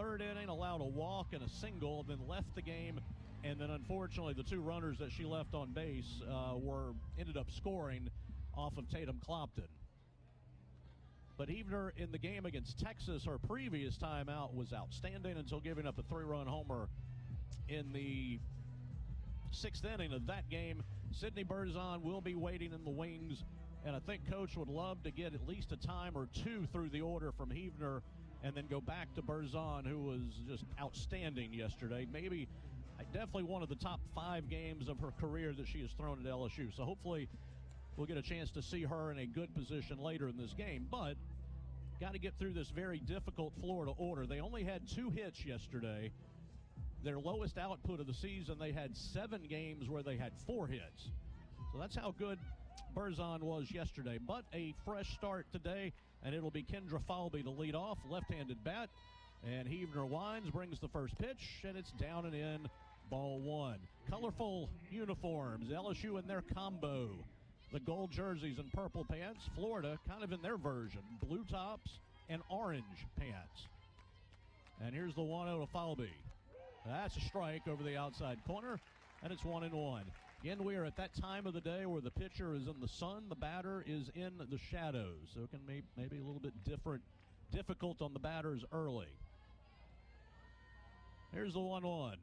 third inning, allowed a walk and a single, then left the game. And then, unfortunately, the two runners that she left on base ended up scoring off of Tatum Clopton. But Heavner in the game against Texas, her previous timeout, was outstanding until giving up a 3-run homer in the sixth inning of that game. Sydney Berzon will be waiting in the wings, and I think Coach would love to get at least a time or two through the order from Heavner and then go back to Berzon, who was just outstanding yesterday. Maybe definitely one of the top 5 games of her career that she has thrown at LSU. So hopefully we'll get a chance to see her in a good position later in this game. But got to get through this very difficult Florida order. They only had 2 hits yesterday. Their lowest output of the season, they had 7 games where they had 4 hits. So that's how good Berzon was yesterday. But a fresh start today, and it'll be Kendra Falby to lead off, left-handed bat. And Heavner winds, brings the first pitch, and it's down and in, ball 1. Colorful uniforms, LSU in their combo. The gold jerseys and purple pants. Florida kind of in their version, blue tops and orange pants. And here's the 1-0 to Falby. That's a strike over the outside corner, and it's 1-1. Again, we are at that time of the day where the pitcher is in the sun, the batter is in the shadows. So it can be maybe a little bit difficult on the batters early. Here's the 1-1.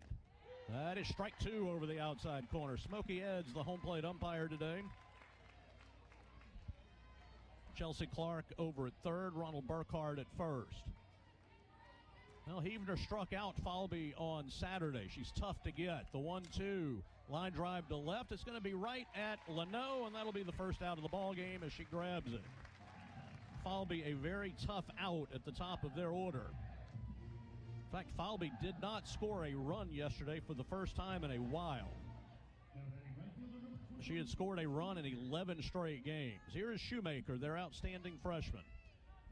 That is strike 2 over the outside corner. Smokey Eds, the home plate umpire today. Chelsea Clark over at third, Ronald Burkhardt at first. Well, Heavner struck out Falby on Saturday. She's tough to get. The 1-2, line drive to left. It's going to be right at Leno, and that'll be the first out of the ball game as she grabs it. Falby, a very tough out at the top of their order. In fact, Falby did not score a run yesterday for the first time in a while. She had scored a run in 11 straight games. Here is Shoemaker, their outstanding freshman.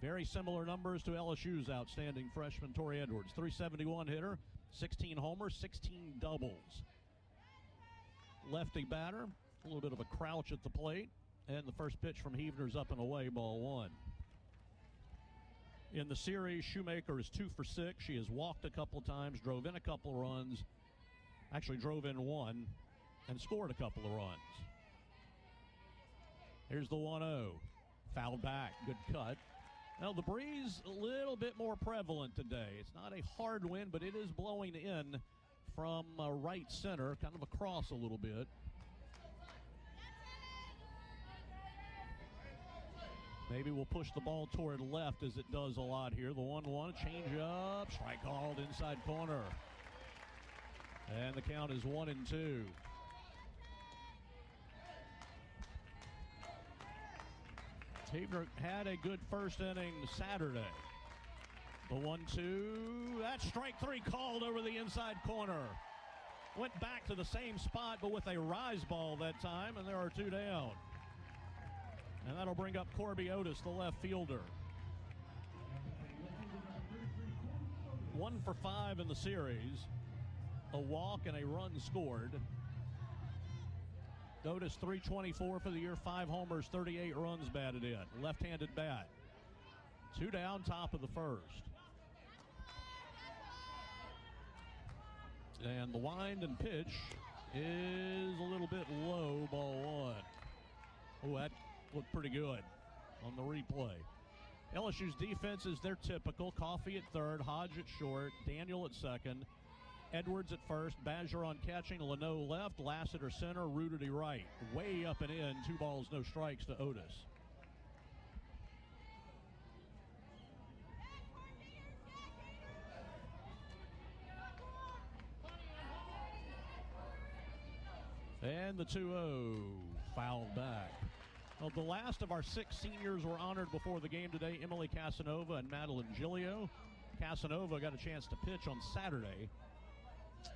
Very similar numbers to LSU's outstanding freshman, Tori Edwards. 371 hitter, 16 homers, 16 doubles. Lefty batter, a little bit of a crouch at the plate. And the first pitch from Heavner's up and away, ball 1. In the series, Shoemaker is 2 for 6. She has walked a couple of times, drove in a couple of runs, actually drove in 1, and scored a couple of runs. Here's the 1-0. Fouled back, good cut. Now the breeze a little bit more prevalent today. It's not a hard wind, but it is blowing in from right center, kind of across a little bit. Maybe we'll push the ball toward left as it does a lot here. The 1-1, change up, strike called inside corner. And the count is 1-2. Heavner had a good first inning Saturday. The 1-2, that's strike 3 called over the inside corner. Went back to the same spot, but with a rise ball that time, and there are 2 down. And that'll bring up Corby Otis, the left fielder. 1 for 5 in the series. A walk and a run scored. Otis, 324 for the year, 5 homers, 38 runs batted in. Left-handed bat. 2 down, top of the first. And the wind and pitch is a little bit low, ball 1. Oh, that looked pretty good on the replay. LSU's defense is their typical. Coffey at third, Hodge at short, Daniel at second, Edwards at first, Badger catching, Leno left, Lassiter center, Rudy right. Way up and in, 2 balls, no strikes to Otis. And the 2-0 fouled back. Well, the last of our 6 seniors were honored before the game today, Emily Casanova and Madeline Giglio. Casanova got a chance to pitch on Saturday.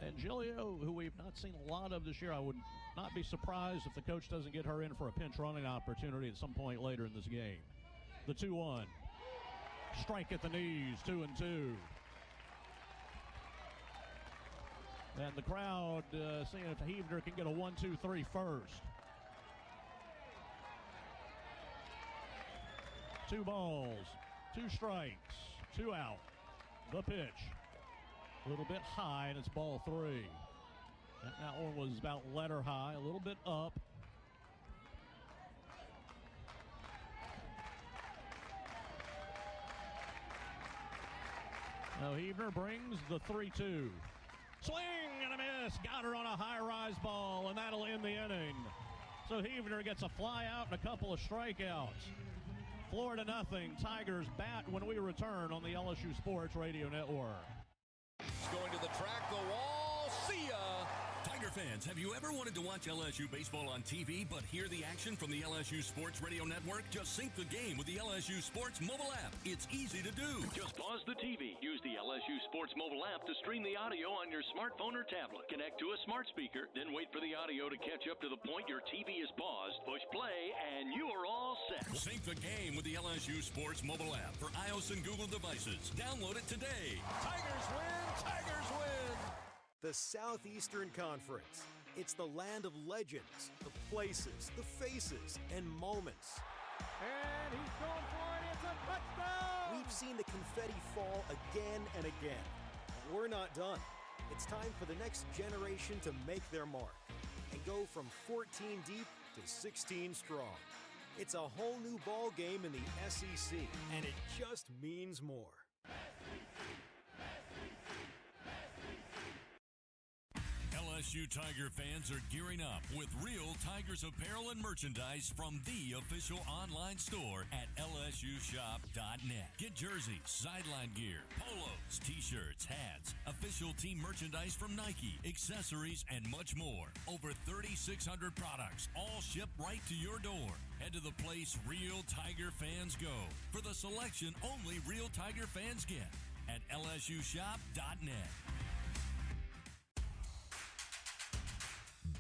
And Giglio, who we've not seen a lot of this year, I would not be surprised if the coach doesn't get her in for a pinch running opportunity at some point later in this game. The 2-1. Strike at the knees, 2-2. And the crowd seeing if Heavner can get a 1-2-3 first. 2 balls, 2 strikes, 2 out. The pitch. A little bit high, and it's ball 3. That one was about letter high, a little bit up. Now Heavner brings the 3-2. Swing and a miss. Got her on a high-rise ball, and that'll end the inning. So Heavner gets a fly out and a couple of strikeouts. Florida nothing. Tigers bat when we return on the LSU Sports Radio Network. Going to the track, the wall. See ya. Tiger fans, have you ever wanted to watch LSU baseball on TV but hear the action from the LSU Sports Radio Network? Just sync the game with the LSU Sports mobile app. It's easy to do. Just pause the TV. Use the LSU Sports mobile app to stream the audio on your smartphone or tablet. Connect to a smart speaker, then wait for the audio to catch up to the point your TV is paused. Push play, and you are all set. Sync the game with the LSU Sports mobile app for iOS and Google devices. Download it today. Tigers win. Tigers win. The Southeastern Conference. It's the land of legends, the places, the faces, and moments. And he's going for it. It's a touchdown! We've seen the confetti fall again and again. We're not done. It's time for the next generation to make their mark and go from 14 deep to 16 strong. It's a whole new ball game in the SEC, and it just means more. LSU Tiger fans are gearing up with real Tigers apparel and merchandise from the official online store at lsushop.net. Get jerseys, sideline gear, polos, t-shirts, hats, official team merchandise from Nike, accessories, and much more. Over 3,600 products, all shipped right to your door. Head to the place real Tiger fans go for the selection only real Tiger fans get at lsushop.net.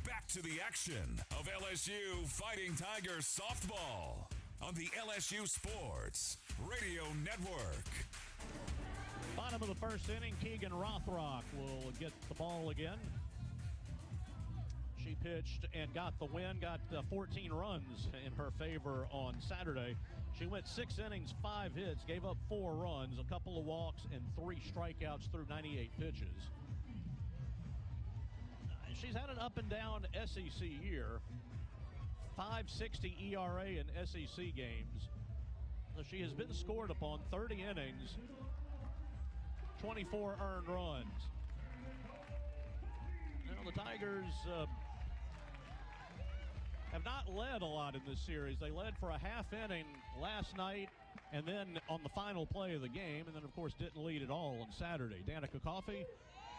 Back to the action of LSU Fighting Tigers softball on the LSU Sports Radio Network. Bottom of the first inning, Keegan Rothrock will get the ball again. She pitched and got the win, got 14 runs in her favor on Saturday. She went 6 innings, 5 hits, gave up 4 runs, a couple of walks, and 3 strikeouts through 98 pitches. She's had an up-and-down SEC year, 5.60 ERA in SEC games. She has been scored upon 30 innings, 24 earned runs. Now the Tigers have not led a lot in this series. They led for a half inning last night and then on the final play of the game, and then, of course, didn't lead at all on Saturday. Danica Coffey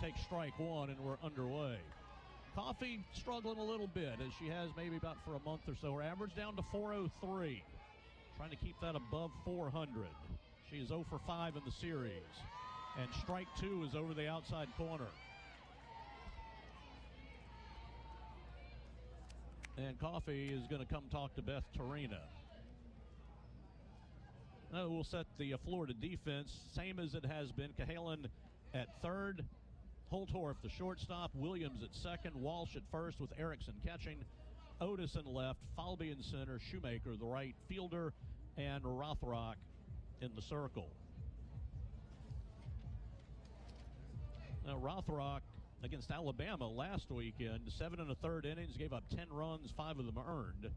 takes strike 1, and we're underway. Coffey struggling a little bit, as she has maybe about for a month or so. Her average down to 403. Trying to keep that above 400. She is 0 for 5 in the series. And strike 2 is over the outside corner. And Coffey is going to come talk to Beth Torina. Now we'll set the Florida defense, same as it has been. Cahalan at third. Holtorf, the shortstop, Williams at second, Walsh at first with Erickson catching, Otis in left, Falby in center, Shoemaker the right fielder, and Rothrock in the circle. Now Rothrock against Alabama last weekend, 7 1/3 innings, gave up 10 runs, 5 of them earned.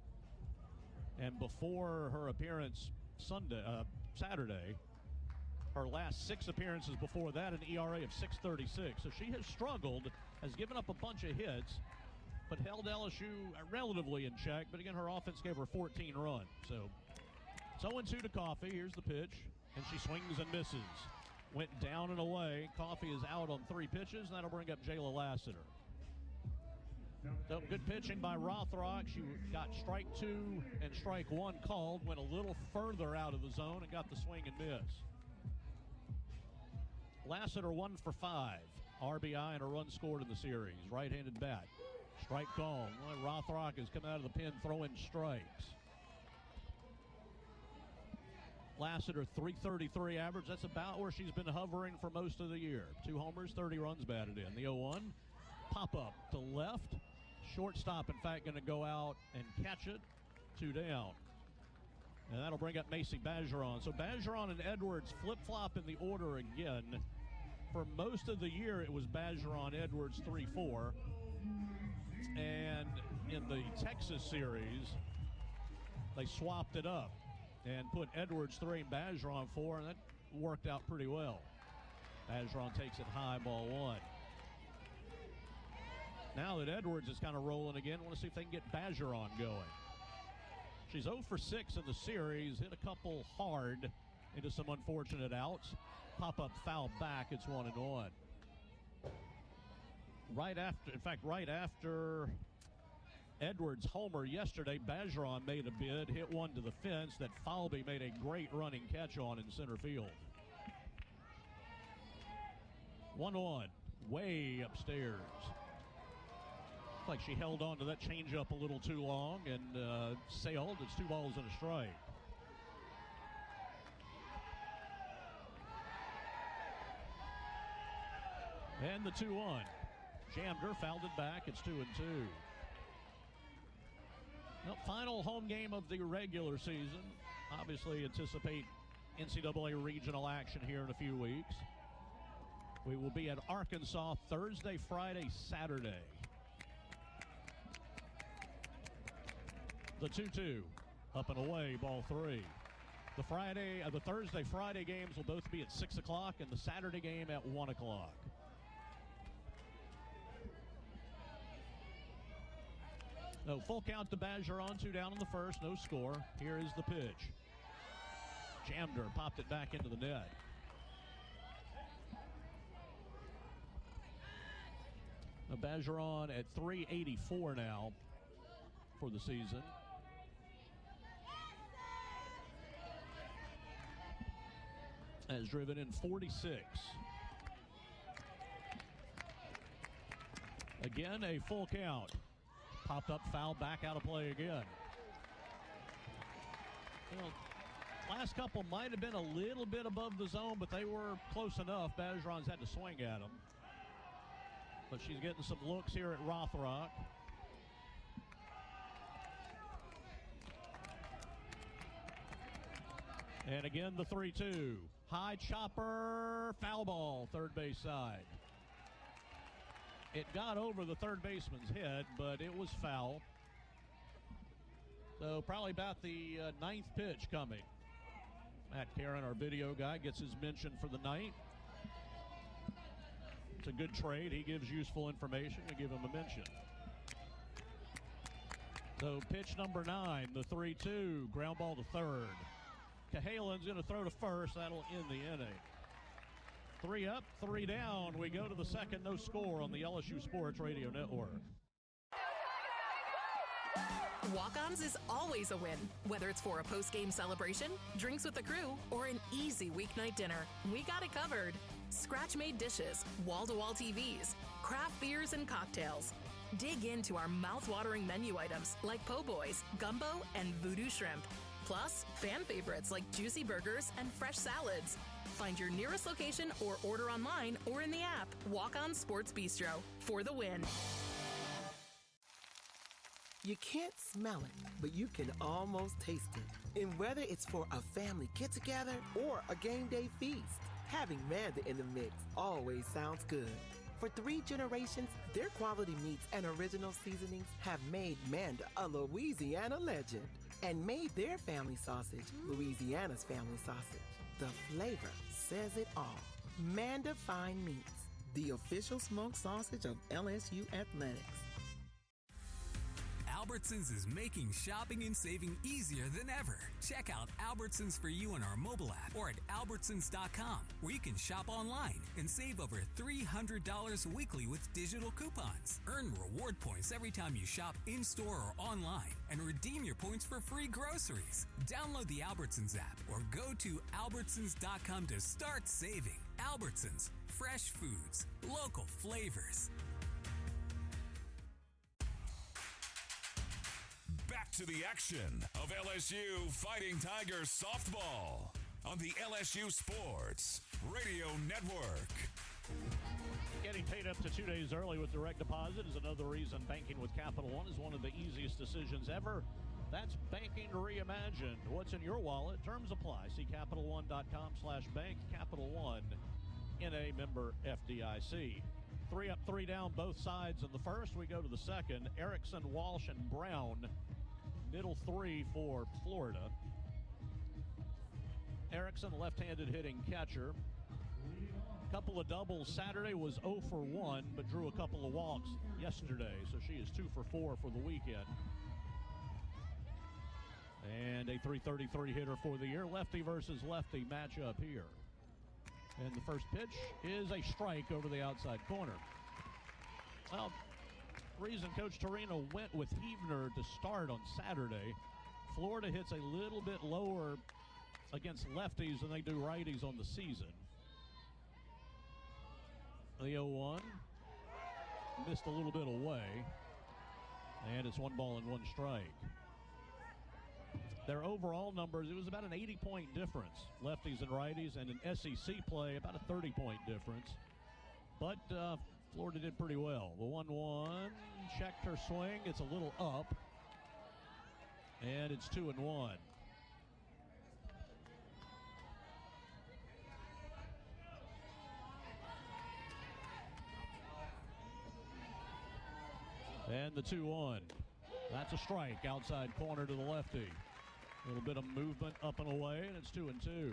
And before her appearance Saturday, her last 6 appearances before that, an ERA of 6.36. So she has struggled, has given up a bunch of hits, but held LSU relatively in check. But again, her offense gave her 14 runs. So it's 0-2 to Coffey. Here's the pitch, and she swings and misses. Went down and away. Coffey is out on 3 pitches, and that'll bring up Jayla Lassiter. So good pitching by Rothrock. She got strike 2 and strike 1 called, went a little further out of the zone and got the swing and miss. Lassiter 1 for 5. RBI and a run scored in the series. Right-handed bat. Strike call. Rothrock has come out of the pen throwing strikes. Lassiter 333 average. That's about where she's been hovering for most of the year. 2 homers, 30 runs batted in. The 0-1. Pop up to left. Shortstop, in fact, going to go out and catch it. 2 down. And that'll bring up Macy Bergeron. So Bergeron and Edwards flip-flop in the order again for most of the year, it was Bergeron Edwards 3-4. And in the Texas series, they swapped it up and put Edwards 3 and Bergeron 4, and that worked out pretty well. Bergeron takes it high, ball 1. Now that Edwards is kind of rolling again, want to see if they can get Bergeron going. She's 0 for 6 in the series, hit a couple hard into some unfortunate outs. Pop-up foul back, it's 1-1. Right after Edwards' homer yesterday, Bergeron made a bid, hit one to the fence that Falby made a great running catch on in center field. 1-1, way upstairs. Looks like she held on to that changeup a little too long and sailed. It's 2 balls and a strike. And the 2-1. Jammed her, fouled it back. It's 2-2. Well, final home game of the regular season. Obviously anticipate NCAA regional action here in a few weeks. We will be at Arkansas Thursday, Friday, Saturday. The 2-2, up and away, ball 3. The Thursday, Friday games will both be at 6 o'clock, and the Saturday game at 1 o'clock. No, full count to Bergeron, 2 down in the first, no score. Here is the pitch. Jammed her, popped it back into the net. Now Bergeron at 384 now for the season. Has driven in 46. Again, a full count. Popped up, foul, back out of play again. You know, last couple might have been a little bit above the zone, but they were close enough. Bergeron's had to swing at them. But she's getting some looks here at Rothrock. And again, the 3-2. High chopper, foul ball, third base side. It got over the third baseman's head, but it was foul. So probably about the 9th pitch coming. Matt Karen, our video guy, gets his mention for the night. It's a good trade. He gives useful information. We give him a mention. So pitch number 9, the 3-2, ground ball to third. Cahalan's going to throw to first. That'll end the inning. 3 up, 3 down. We go to the second, no score on the LSU Sports Radio Network. Walk-Ons is always a win. Whether it's for a post-game celebration, drinks with the crew, or an easy weeknight dinner, we got it covered. Scratch-made dishes, wall-to-wall TVs, craft beers and cocktails. Dig into our mouth-watering menu items like po' boys, gumbo, and voodoo shrimp. Plus, fan favorites like juicy burgers and fresh salads. Find your nearest location or order online or in the app. Walk-On Sports Bistro for the win. You can't smell it, but you can almost taste it. And whether it's for a family get-together or a game day feast, having Manda in the mix always sounds good. For 3 generations, their quality meats and original seasonings have made Manda a Louisiana legend and made their family sausage Louisiana's family sausage. The flavor says it all. Manda Fine Meats, the official smoked sausage of LSU Athletics. Albertsons is making shopping and saving easier than ever. Check out Albertsons for you on our mobile app or at albertsons.com, where you can shop online and save over $300 weekly with digital coupons. Earn reward points every time you shop in-store or online and redeem your points for free groceries. Download the Albertsons app or go to albertsons.com to start saving. Albertsons, fresh foods, local flavors. Back to the action of LSU Fighting Tigers softball on the LSU Sports Radio Network. Getting paid up to 2 days early with direct deposit is another reason banking with Capital One is one of the easiest decisions ever. That's banking reimagined. What's in your wallet? Terms apply. See CapitalOne.com/bank. Capital One, NA member FDIC. 3 up, 3 down, both sides in the first. We go to the second. Erickson, Walsh, and Brown, middle 3 for Florida. Erickson, left-handed hitting catcher. Couple of doubles Saturday, was 0 for 1, but drew a couple of walks yesterday, so she is 2 for 4 for the weekend. And a .333 hitter for the year. Lefty versus lefty matchup here. And the first pitch is a strike over the outside corner. Well, reason Coach Torino went with Heavner to start on Saturday, Florida hits a little bit lower against lefties than they do righties on the season. The 0-1 missed a little bit away, and it's 1 ball and 1 strike. Their overall numbers, it was about an 80-point difference, lefties and righties, and in SEC play, about a 30-point difference. But Florida did pretty well. The 1-1 checked her swing. It's a little up, and it's 2-1. And the 2-1. That's a strike outside corner to the lefty. A little bit of movement up and away, and it's 2-2.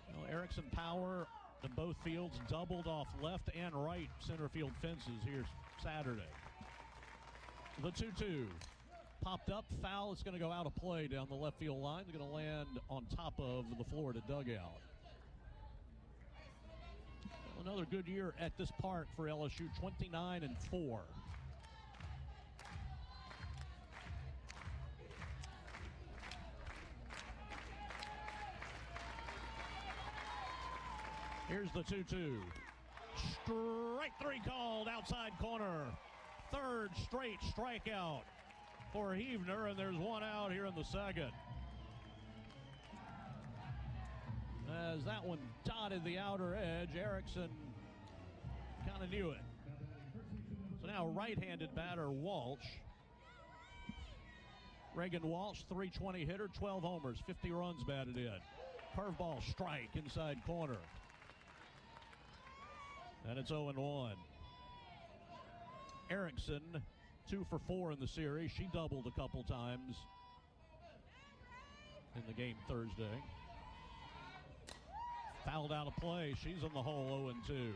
Well, Erickson Power in both fields doubled off left and right center field fences here Saturday. The 2-2 popped up, foul. It's going to go out of play down the left field line. It's going to land on top of the Florida dugout. Another good year at this park for LSU, 29-4. Here's the 2-2. Strike 3 called outside corner. Third straight strikeout for Heavner, and there's 1 out here in the second. As that one dotted the outer edge, Erickson kind of knew it. So now right-handed batter Walsh. Reagan Walsh, .320 hitter, 12 homers, 50 runs batted in. Curveball strike inside corner. And it's 0-1. Erickson, 2 for 4 in the series. She doubled a couple times in the game Thursday. Fouled out of play. She's in the hole, 0-2.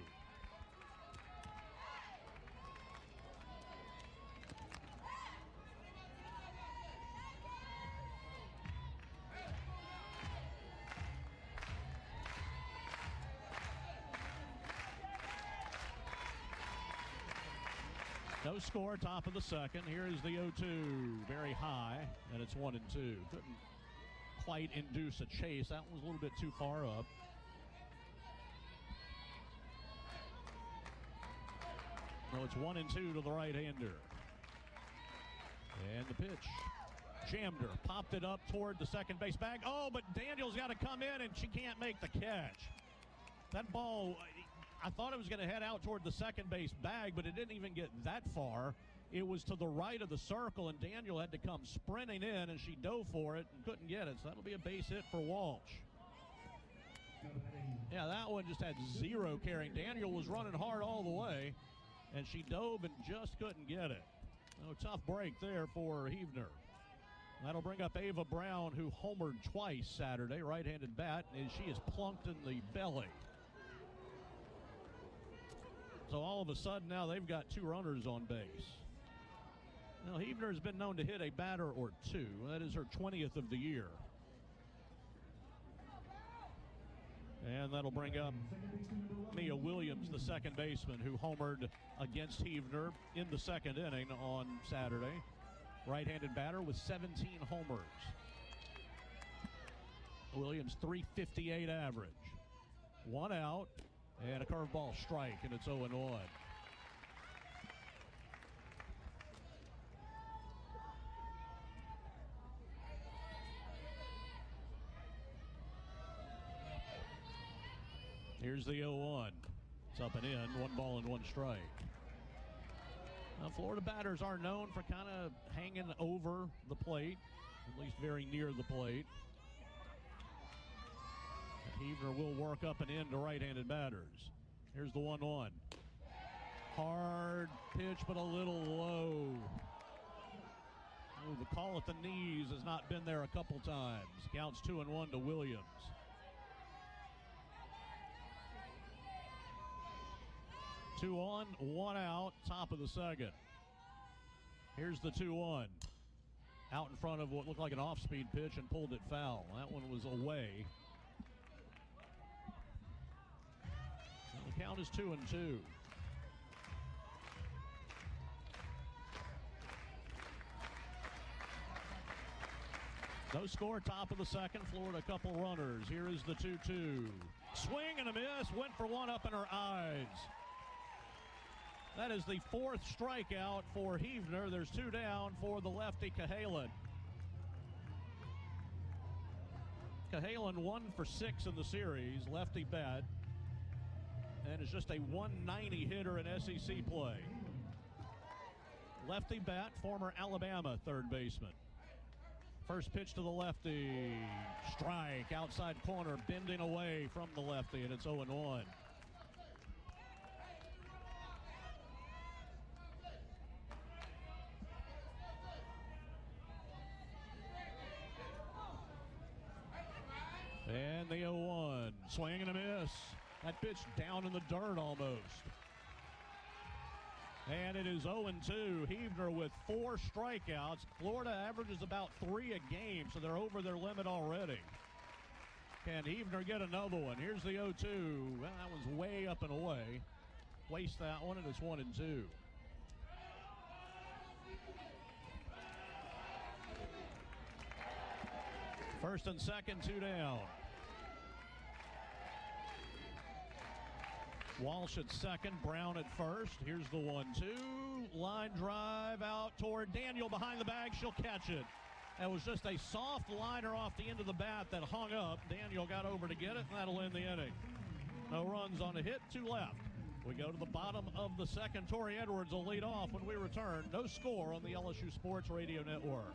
No score, top of the second. Here is the 0-2, very high, and it's 1-2. Couldn't quite induce a chase. That one was a little bit too far up. No, it's 1-2 to the right-hander. And the pitch. Jammed her, popped it up toward the second base bag. Oh, but Daniel's got to come in, and she can't make the catch. That ball, I thought it was going to head out toward the second base bag, but it didn't even get that far. It was to the right of the circle, and Daniel had to come sprinting in, and she dove for it and couldn't get it. So that'll be a base hit for Walsh. Yeah, that one just had zero carrying. Daniel was running hard all the way, and she dove and just couldn't get it. Oh, tough break there for Heavner. That'll bring up Ava Brown, who homered twice Saturday, right-handed bat, and she is plunked in the belly. So all of a sudden now they've got 2 runners on base. Now Heavner has been known to hit a batter or 2. That is her 20th of the year. And that'll bring up Mia Williams, the second baseman, who homered against Heavner in the second inning on Saturday. Right-handed batter with 17 homers. Williams, .358 average. 1 out, and a curveball strike, and it's 0-1. Here's the 0-1. It's up and in, 1 ball and 1 strike. Now, Florida batters are known for kind of hanging over the plate, at least very near the plate. Heavner will work up and in to right-handed batters. Here's the 1-1. Hard pitch, but a little low. The call at the knees has not been there a couple times. Counts 2-1 to Williams. Two on, one out, top of the second. Here's the 2-1. Out in front of what looked like an off-speed pitch and pulled it foul. That one was away. The count is 2-2. No score, top of the second. Florida a couple runners. Here is the 2-2. Swing and a miss. Went for one up in her eyes. That is the fourth strikeout for Heavner. There's two down for the lefty Cahalan. Cahalan 1 for 6 in the series, lefty bat, and is just a 190 hitter in SEC play. Lefty bat, former Alabama third baseman. First pitch to the lefty, strike, outside corner, bending away from the lefty, and it's 0-1. And the 0-1, swing and a miss. That pitch down in the dirt almost. And it is 0-2. Heavner with 4 strikeouts. Florida averages about 3 a game, so they're over their limit already. Can Heavner get another one? Here's the 0-2. Well, that one's way up and away. Waste that one, and it's 1-2. First and second, 2 down. Walsh at second, Brown at first. Here's the 1-2. Line drive out toward Daniel behind the bag. She'll catch it. That was just a soft liner off the end of the bat that hung up. Daniel got over to get it, and that'll end the inning. No runs on a hit, 2 left. We go to the bottom of the second. Tori Edwards will lead off when we return. No score on the LSU Sports Radio Network.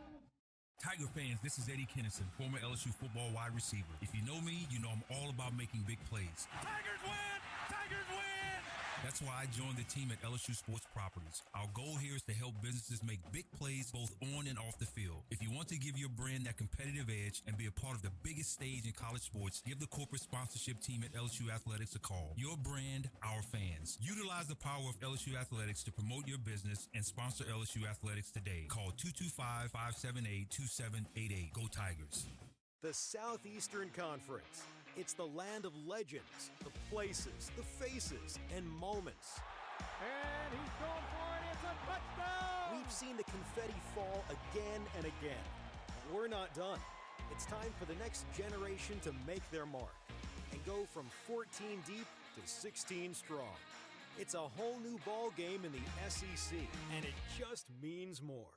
Tiger fans, this is Eddie Kennison, former LSU football wide receiver. If you know me, you know I'm all about making big plays. Tigers win! Tigers win! That's why I joined the team at LSU Sports Properties. Our goal here is to help businesses make big plays both on and off the field. If you want to give your brand that competitive edge and be a part of the biggest stage in college sports, give the corporate sponsorship team at LSU Athletics a call. Your brand, our fans. Utilize the power of LSU Athletics to promote your business and sponsor LSU Athletics today. Call 225-578-2788. Go Tigers. The Southeastern Conference. It's the land of legends, the places, the faces, and moments. And he's going for it. It's a touchdown! We've seen the confetti fall again and again. We're not done. It's time for the next generation to make their mark and go from 14 deep to 16 strong. It's a whole new ball game in the SEC, and it just means more.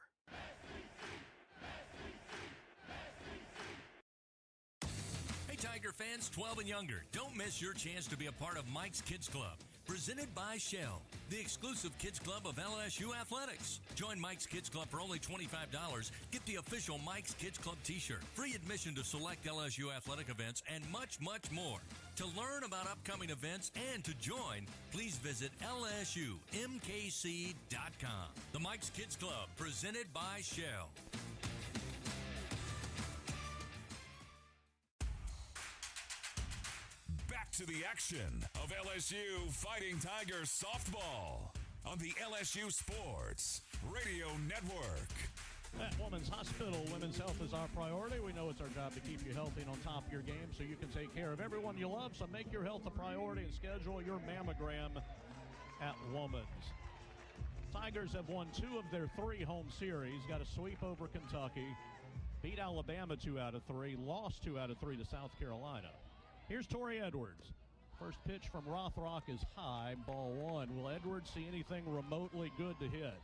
Tiger fans 12 and younger, don't miss your chance to be a part of Mike's Kids Club, presented by Shell, the exclusive kids club of LSU Athletics. Join Mike's Kids Club for only $25. Get the official Mike's Kids Club t-shirt, free admission to select LSU athletic events, and much, much more. To learn about upcoming events and to join, please visit LSUMKC.com. The Mike's Kids Club, presented by Shell. To the action of LSU Fighting Tigers softball on the LSU Sports Radio Network. At Women's Hospital, women's health is our priority. We know it's our job to keep you healthy and on top of your game so you can take care of everyone you love. So make your health a priority and schedule your mammogram at Women's. Tigers have won 2 of their 3 home series, got a sweep over Kentucky, beat Alabama 2 out of 3, lost 2 out of 3 to South Carolina. Here's Tori Edwards. First pitch from Rothrock is high, ball 1. Will Edwards see anything remotely good to hit?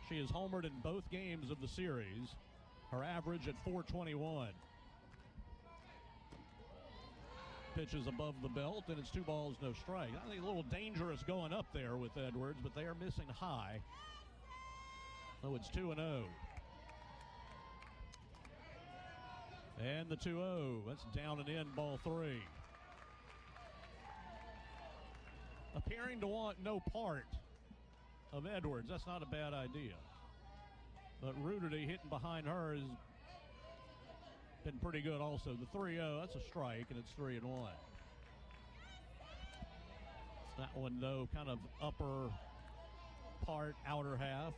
She has homered in both games of the series. Her average at .421. Pitch is above the belt, and it's 2 balls, no strike. I think a little dangerous going up there with Edwards, but they are missing high. So it's 2-0. And the 2-0. That's down and in, ball 3. Appearing to want no part of Edwards. That's not a bad idea. But Rudidy hitting behind her has been pretty good also. The 3-0, that's a strike, and it's 3-1. That one, though, kind of upper part, outer half.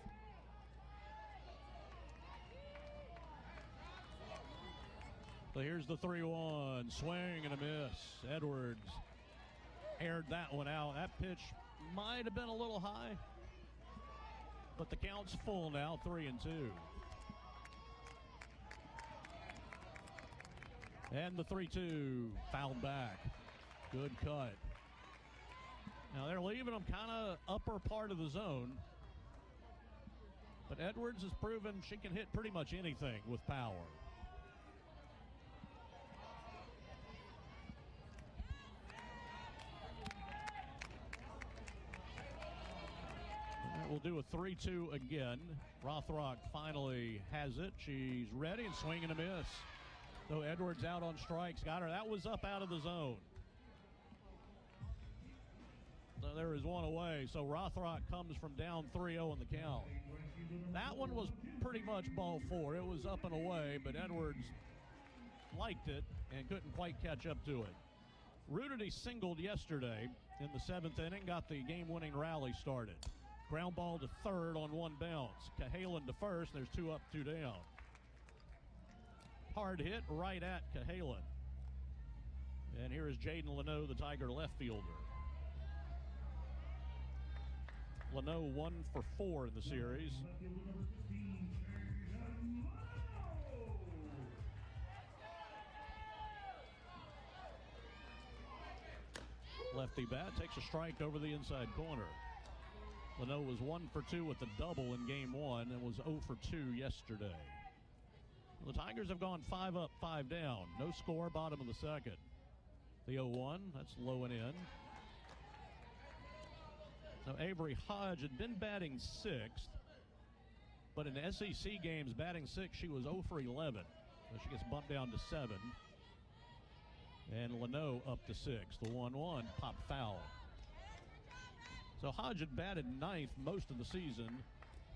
So here's the 3-1. Swing and a miss. Edwards aired that one out. That pitch might have been a little high, but the count's full now, 3-2. And the 3-2, fouled back. Good cut. Now they're leaving them kind of upper part of the zone, but Edwards has proven she can hit pretty much anything with power. We'll do a 3-2 again. Rothrock finally has it. She's ready and swing and a miss. So Edwards out on strikes. Got her. That was up out of the zone. So there is one away. So Rothrock comes from down 3-0 in the count. That one was pretty much ball 4. It was up and away, but Edwards liked it and couldn't quite catch up to it. Rudidy singled yesterday in the 7th inning, got the game-winning rally started. Ground ball to third on one bounce. Cahalan to first. There's 2 up, 2 down. Hard hit right at Cahalan. And here is Jaden Leno, the Tiger left fielder. Leno 1 for 4 in the series. Lefty bat takes a strike over the inside corner. Leno was 1 for 2 with a double in game 1 and was 0 for 2 yesterday. The Tigers have gone 5 up, 5 down. No score, bottom of the second. The 0-1, that's low and in. Now Avery Hodge had been batting 6th, but in SEC games batting 6, she was 0 for 11. So she gets bumped down to 7. And Leno up to 6. The 1-1, pop foul. So Hodge had batted 9th most of the season.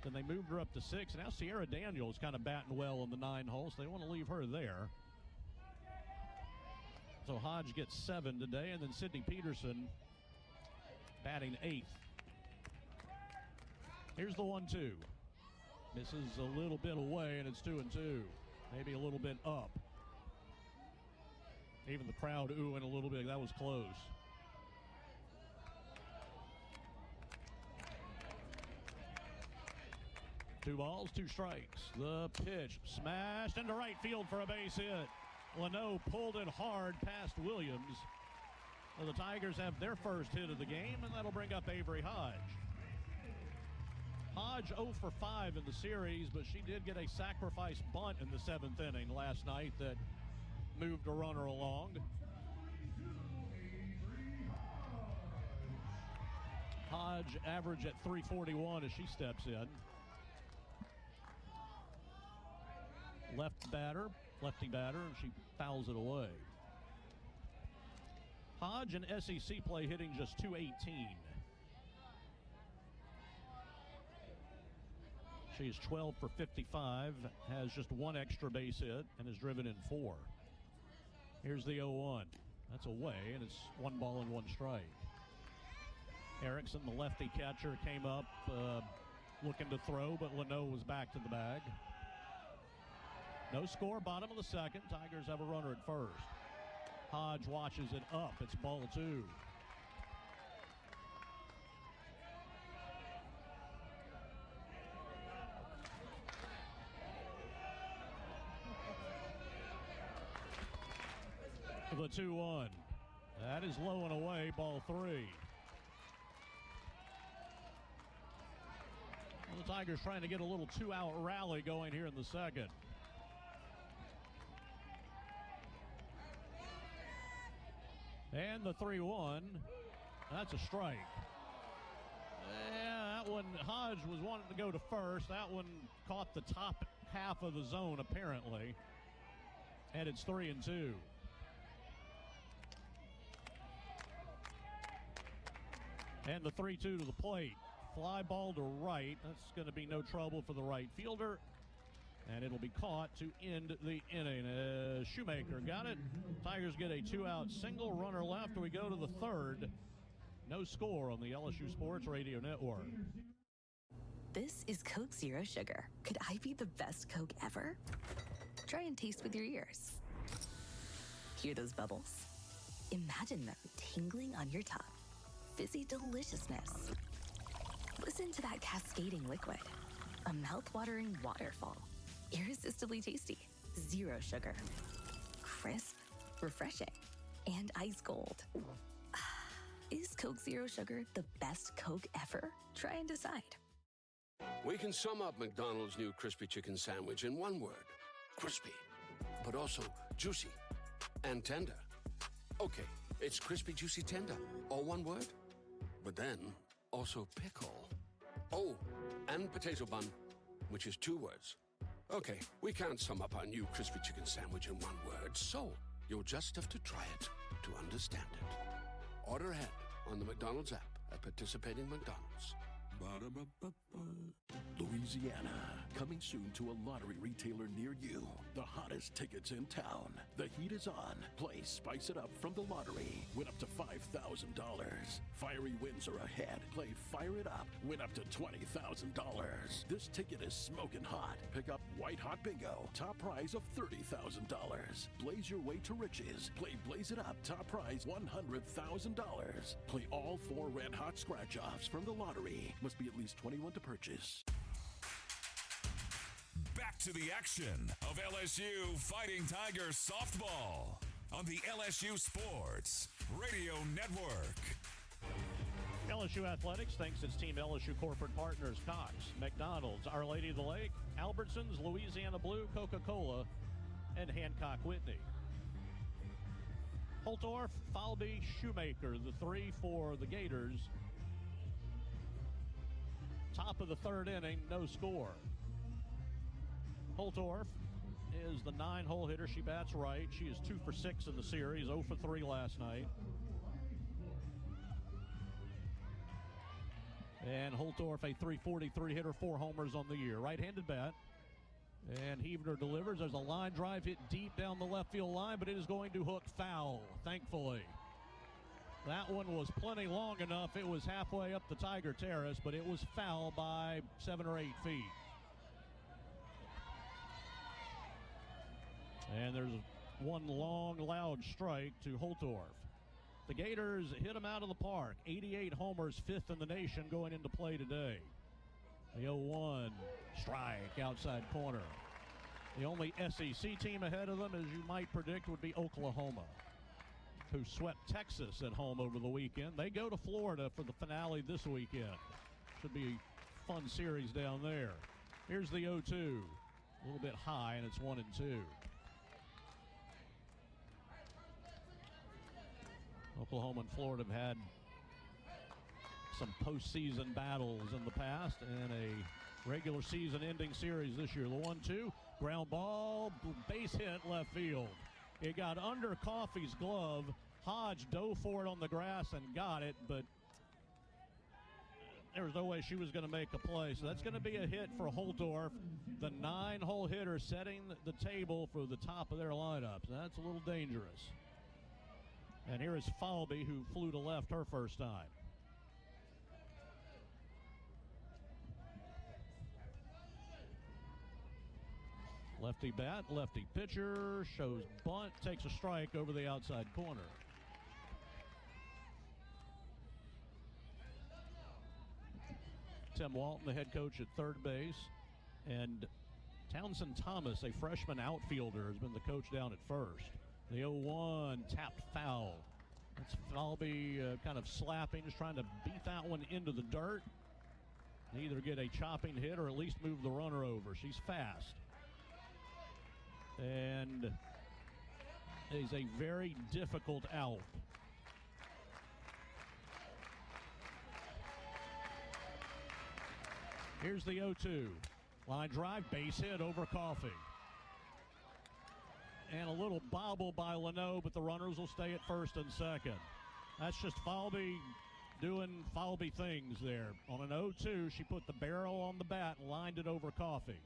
Then they moved her up to 6. Now Sierra Daniels kind of batting well on the 9 hole, so they want to leave her there. So Hodge gets 7 today, and then Sydney Peterson batting 8th. Here's the 1-2. Misses a little bit away, and it's 2-2. Maybe a little bit up. Even the crowd oohing a little bit. That was close. 2 balls, 2 strikes. The pitch smashed into right field for a base hit. Leno pulled it hard past Williams. Well, the Tigers have their first hit of the game, and that'll bring up Avery Hodge. Hodge 0 for 5 in the series, but she did get a sacrifice bunt in the 7th inning last night that moved a runner along. Hodge average at .341 as she steps in. Lefty batter, and she fouls it away. Hodge in SEC play hitting just .218. She's 12 for 55, has just 1 extra base hit, and has driven in 4. Here's the 0-1. That's away, and it's 1 ball and 1 strike. Erickson, the lefty catcher, came up looking to throw, but Leno was back to the bag. No score, bottom of the second. Tigers have a runner at first. Hodge watches it up. It's ball 2. The 2-1. That is low and away, ball 3. Well, the Tigers trying to get a little 2-out rally going here in the second. And the 3-1, that's a strike. Yeah, that one, Hodge was wanting to go to first. That one caught the top half of the zone, apparently. And it's 3-2. And the 3-2 to the plate. Fly ball to right. That's going to be no trouble for the right fielder. And it'll be caught to end the inning. Shoemaker got it. Tigers get a 2-out single, runner left. We go to the third. No score on the LSU Sports Radio Network. This is Coke Zero Sugar. Could I be the best Coke ever? Try and taste with your ears. Hear those bubbles? Imagine them tingling on your tongue. Fizzy deliciousness. Listen to that cascading liquid. A mouth-watering waterfall. Irresistibly tasty. Zero sugar. Crisp, refreshing, and ice cold. Is Coke Zero Sugar the best Coke ever? Try and decide. We can sum up McDonald's new crispy chicken sandwich in one word. Crispy. But also juicy and tender. Okay, it's crispy, juicy, tender. All one word. But then, also pickle. Oh, and potato bun, which is 2 words. Okay, we can't sum up our new crispy chicken sandwich in one word, so you'll just have to try it to understand it. Order ahead on the McDonald's app at participating McDonald's. Louisiana, coming soon to a lottery retailer near you. The hottest tickets in town. The heat is on. Play Spice It Up from the lottery. Win up to $5,000. Fiery wins are ahead. Play Fire It Up. Win up to $20,000. This ticket is smoking hot. Pick up White Hot Bingo. Top prize of $30,000. Blaze your way to riches. Play Blaze It Up. Top prize $100,000. Play all 4 Red Hot Scratch-Offs from the lottery. Must be at least 21 to purchase. Back to the action of LSU Fighting Tigers softball on the LSU Sports Radio Network. LSU Athletics thanks its Team LSU corporate partners Cox, McDonald's, Our Lady of the Lake, Albertsons, Louisiana Blue, Coca-Cola, and Hancock Whitney. Holtorf, Falby, Shoemaker, the 3 for the Gators. Top of the third inning, no score. Holtorf is the 9-hole hitter. She bats right. She is 2 for 6 in the series, 0 for 3 last night. And Holtorf, a .343 hitter, 4 homers on the year. Right-handed bat. And Heavener delivers. There's a line drive hit deep down the left field line, but it is going to hook foul, thankfully. That one was plenty long enough. It was halfway up the Tiger Terrace, but it was foul by 7 or 8 feet. And there's one long, loud strike to Holtorf. The Gators hit him out of the park. 88 homers, 5th in the nation going into play today. The 0-1 strike outside corner. The only SEC team ahead of them, as you might predict, would be Oklahoma, who swept Texas at home over the weekend. They go to Florida for the finale this weekend. Should be a fun series down there. Here's the 0-2. A little bit high, and it's 1-2. Oklahoma and Florida have had some postseason battles in the past and a regular season ending series this year. The 1-2, ground ball, base hit left field. It got under Coffey's glove. Hodge dove for it on the grass and got it, but there was no way she was going to make a play. So that's going to be a hit for Holtorf, the 9-hole hitter setting the table for the top of their lineups. That's a little dangerous. And here is Falby, who flew to left her first time. Lefty bat, lefty pitcher, shows bunt, takes a strike over the outside corner. Tim Walton, the head coach at third base, and Townsend Thomas, a freshman outfielder, has been the coach down at first. The 0-1 tapped foul. That's Falby kind of slapping, just trying to beat that one into the dirt. Either get a chopping hit or at least move the runner over. She's fast. And is a very difficult out. Here's the 0-2. Line drive, base hit over Coffey. and a little bobble by Leno, but the runners will stay at first and second. That's just Falby doing Falby things there. On an 0-2, she put the barrel on the bat and lined it over Coffey.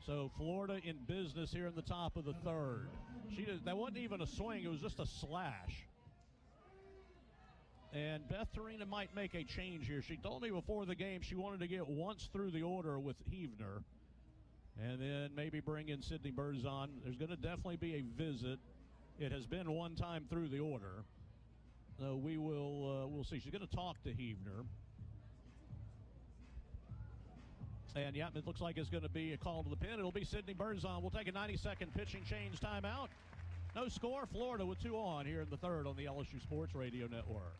So Florida in business here in the top of the third. That wasn't even a swing, it was just a slash. And Beth Torina might make a change here. She told me before the game she wanted to get once through the order with Heavner and then maybe bring in Sydney Berzon. There's going to definitely be a visit. It has been one time through the order. So we'll see. She's going to talk to Heavner. And, yeah, it looks like it's going to be a call to the pin. It'll be Sydney Berzon. We'll take a 90-second pitching change timeout. No score. Florida with 2 on here in the third on the LSU Sports Radio Network.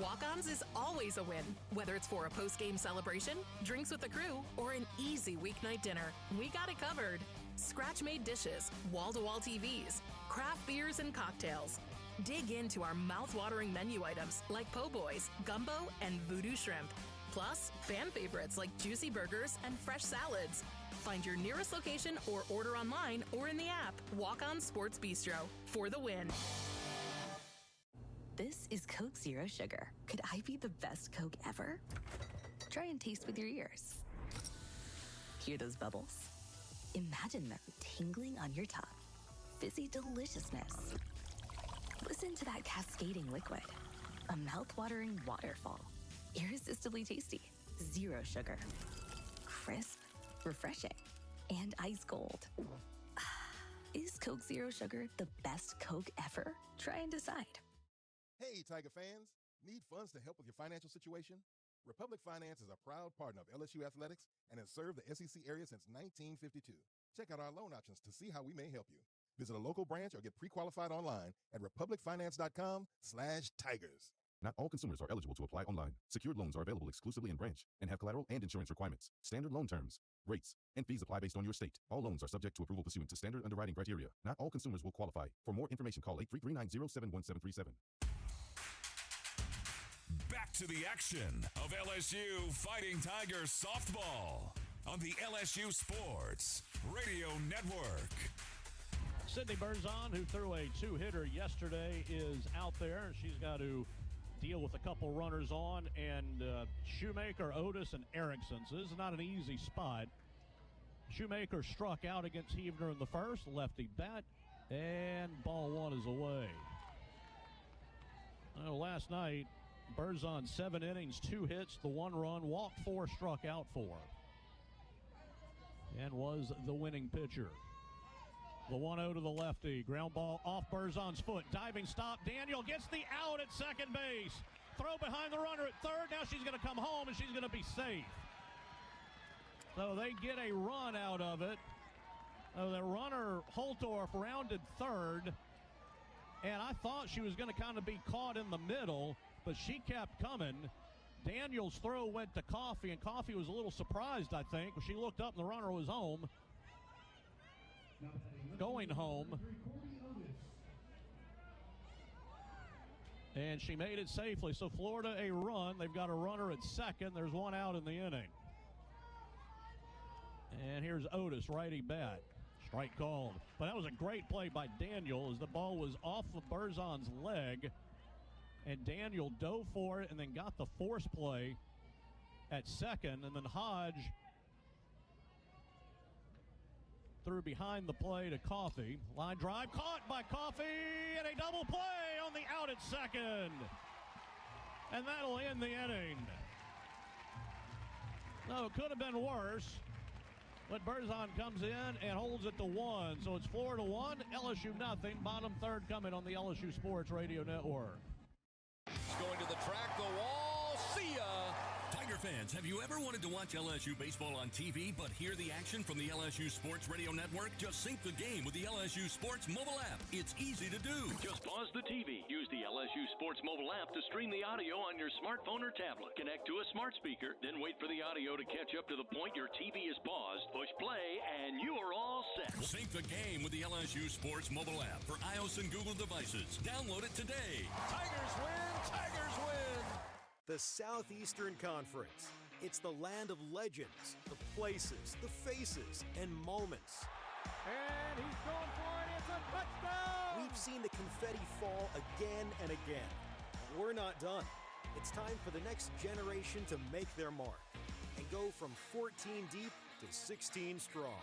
Walk-Ons is always a win. Whether it's for a post-game celebration, drinks with the crew, or an easy weeknight dinner, we got it covered. Scratch-made dishes, wall-to-wall TVs, craft beers and cocktails. Dig into our mouth-watering menu items like po' boys, gumbo, and voodoo shrimp. Plus, fan favorites like juicy burgers and fresh salads. Find your nearest location or order online or in the app. Walk-On Sports Bistro for the win. This is Coke Zero Sugar. Could I be the best Coke ever? Try and taste with your ears. Hear those bubbles? Imagine them tingling on your tongue. Fizzy deliciousness. Listen to that cascading liquid. A mouth-watering waterfall. Irresistibly tasty. Zero sugar. Crisp, refreshing, and ice cold. Is Coke Zero Sugar the best Coke ever? Try and decide. Hey, Tiger fans. Need funds to help with your financial situation? Republic Finance is a proud partner of LSU Athletics and has served the SEC area since 1952. Check out our loan options to see how we may help you. Visit a local branch or get pre-qualified online at republicfinance.com/tigers. Not all consumers are eligible to apply online. Secured loans are available exclusively in branch and have collateral and insurance requirements. Standard loan terms, rates, and fees apply based on your state. All loans are subject to approval pursuant to standard underwriting criteria. Not all consumers will qualify. For more information, call 833-907-1737. Back to the action of LSU Fighting Tigers softball on the LSU Sports Radio Network. Sydney Berzon, who threw a 2-hitter yesterday, is out there. She's got to deal with a couple runners on, and Shoemaker, Otis, and Erickson. So this is not an easy spot. Shoemaker struck out against Heavner in the first, lefty bat, and ball one is away. Last night, Berzon 7 innings, 2 hits, the 1 run, walked 4, struck out 4, and was the winning pitcher. The 1-0 to the lefty. Ground ball off Berzon's foot. Diving stop. Daniel gets the out at second base. Throw behind the runner at third. Now she's going to come home, and she's going to be safe. So they get a run out of it. The runner, Holtorf, rounded third. And I thought she was going to kind of be caught in the middle, but she kept coming. Daniel's throw went to Coffey, and Coffey was a little surprised, I think. She looked up, and the runner was home. Going home, and she made it safely. So Florida a run. They've got a runner at second. There's 1 out in the inning. And here's Otis, righty bat. Strike called. But that was a great play by Daniel as the ball was off of Berzon's leg, and Daniel dove for it and then got the force play at second, and then Hodge threw behind the play to Coffey. Line drive caught by Coffey, and a double play on the out at second. And that'll end the inning. No, it could have been worse. But Berzon comes in and holds it to 1. So it's Florida 1, LSU nothing. Bottom third coming on the LSU Sports Radio Network. Going to the track, the wall, see ya! Tiger fans, have you ever wanted to watch LSU baseball on TV but hear the action from the LSU Sports Radio Network? Just sync the game with the LSU Sports mobile app. It's easy to do. Just pause the TV. Use the LSU Sports mobile app to stream the audio on your smartphone or tablet. Connect to a smart speaker, then wait for the audio to catch up to the point your TV is paused. Push play, and you are all set. Sync the game with the LSU Sports mobile app for iOS and Google devices. Download it today. Tigers win! Tigers win! The Southeastern Conference. It's the land of legends, the places, the faces, and moments. And he's going for it. It's a touchdown! We've seen the confetti fall again and again. We're not done. It's time for the next generation to make their mark and go from 14 deep to 16 strong.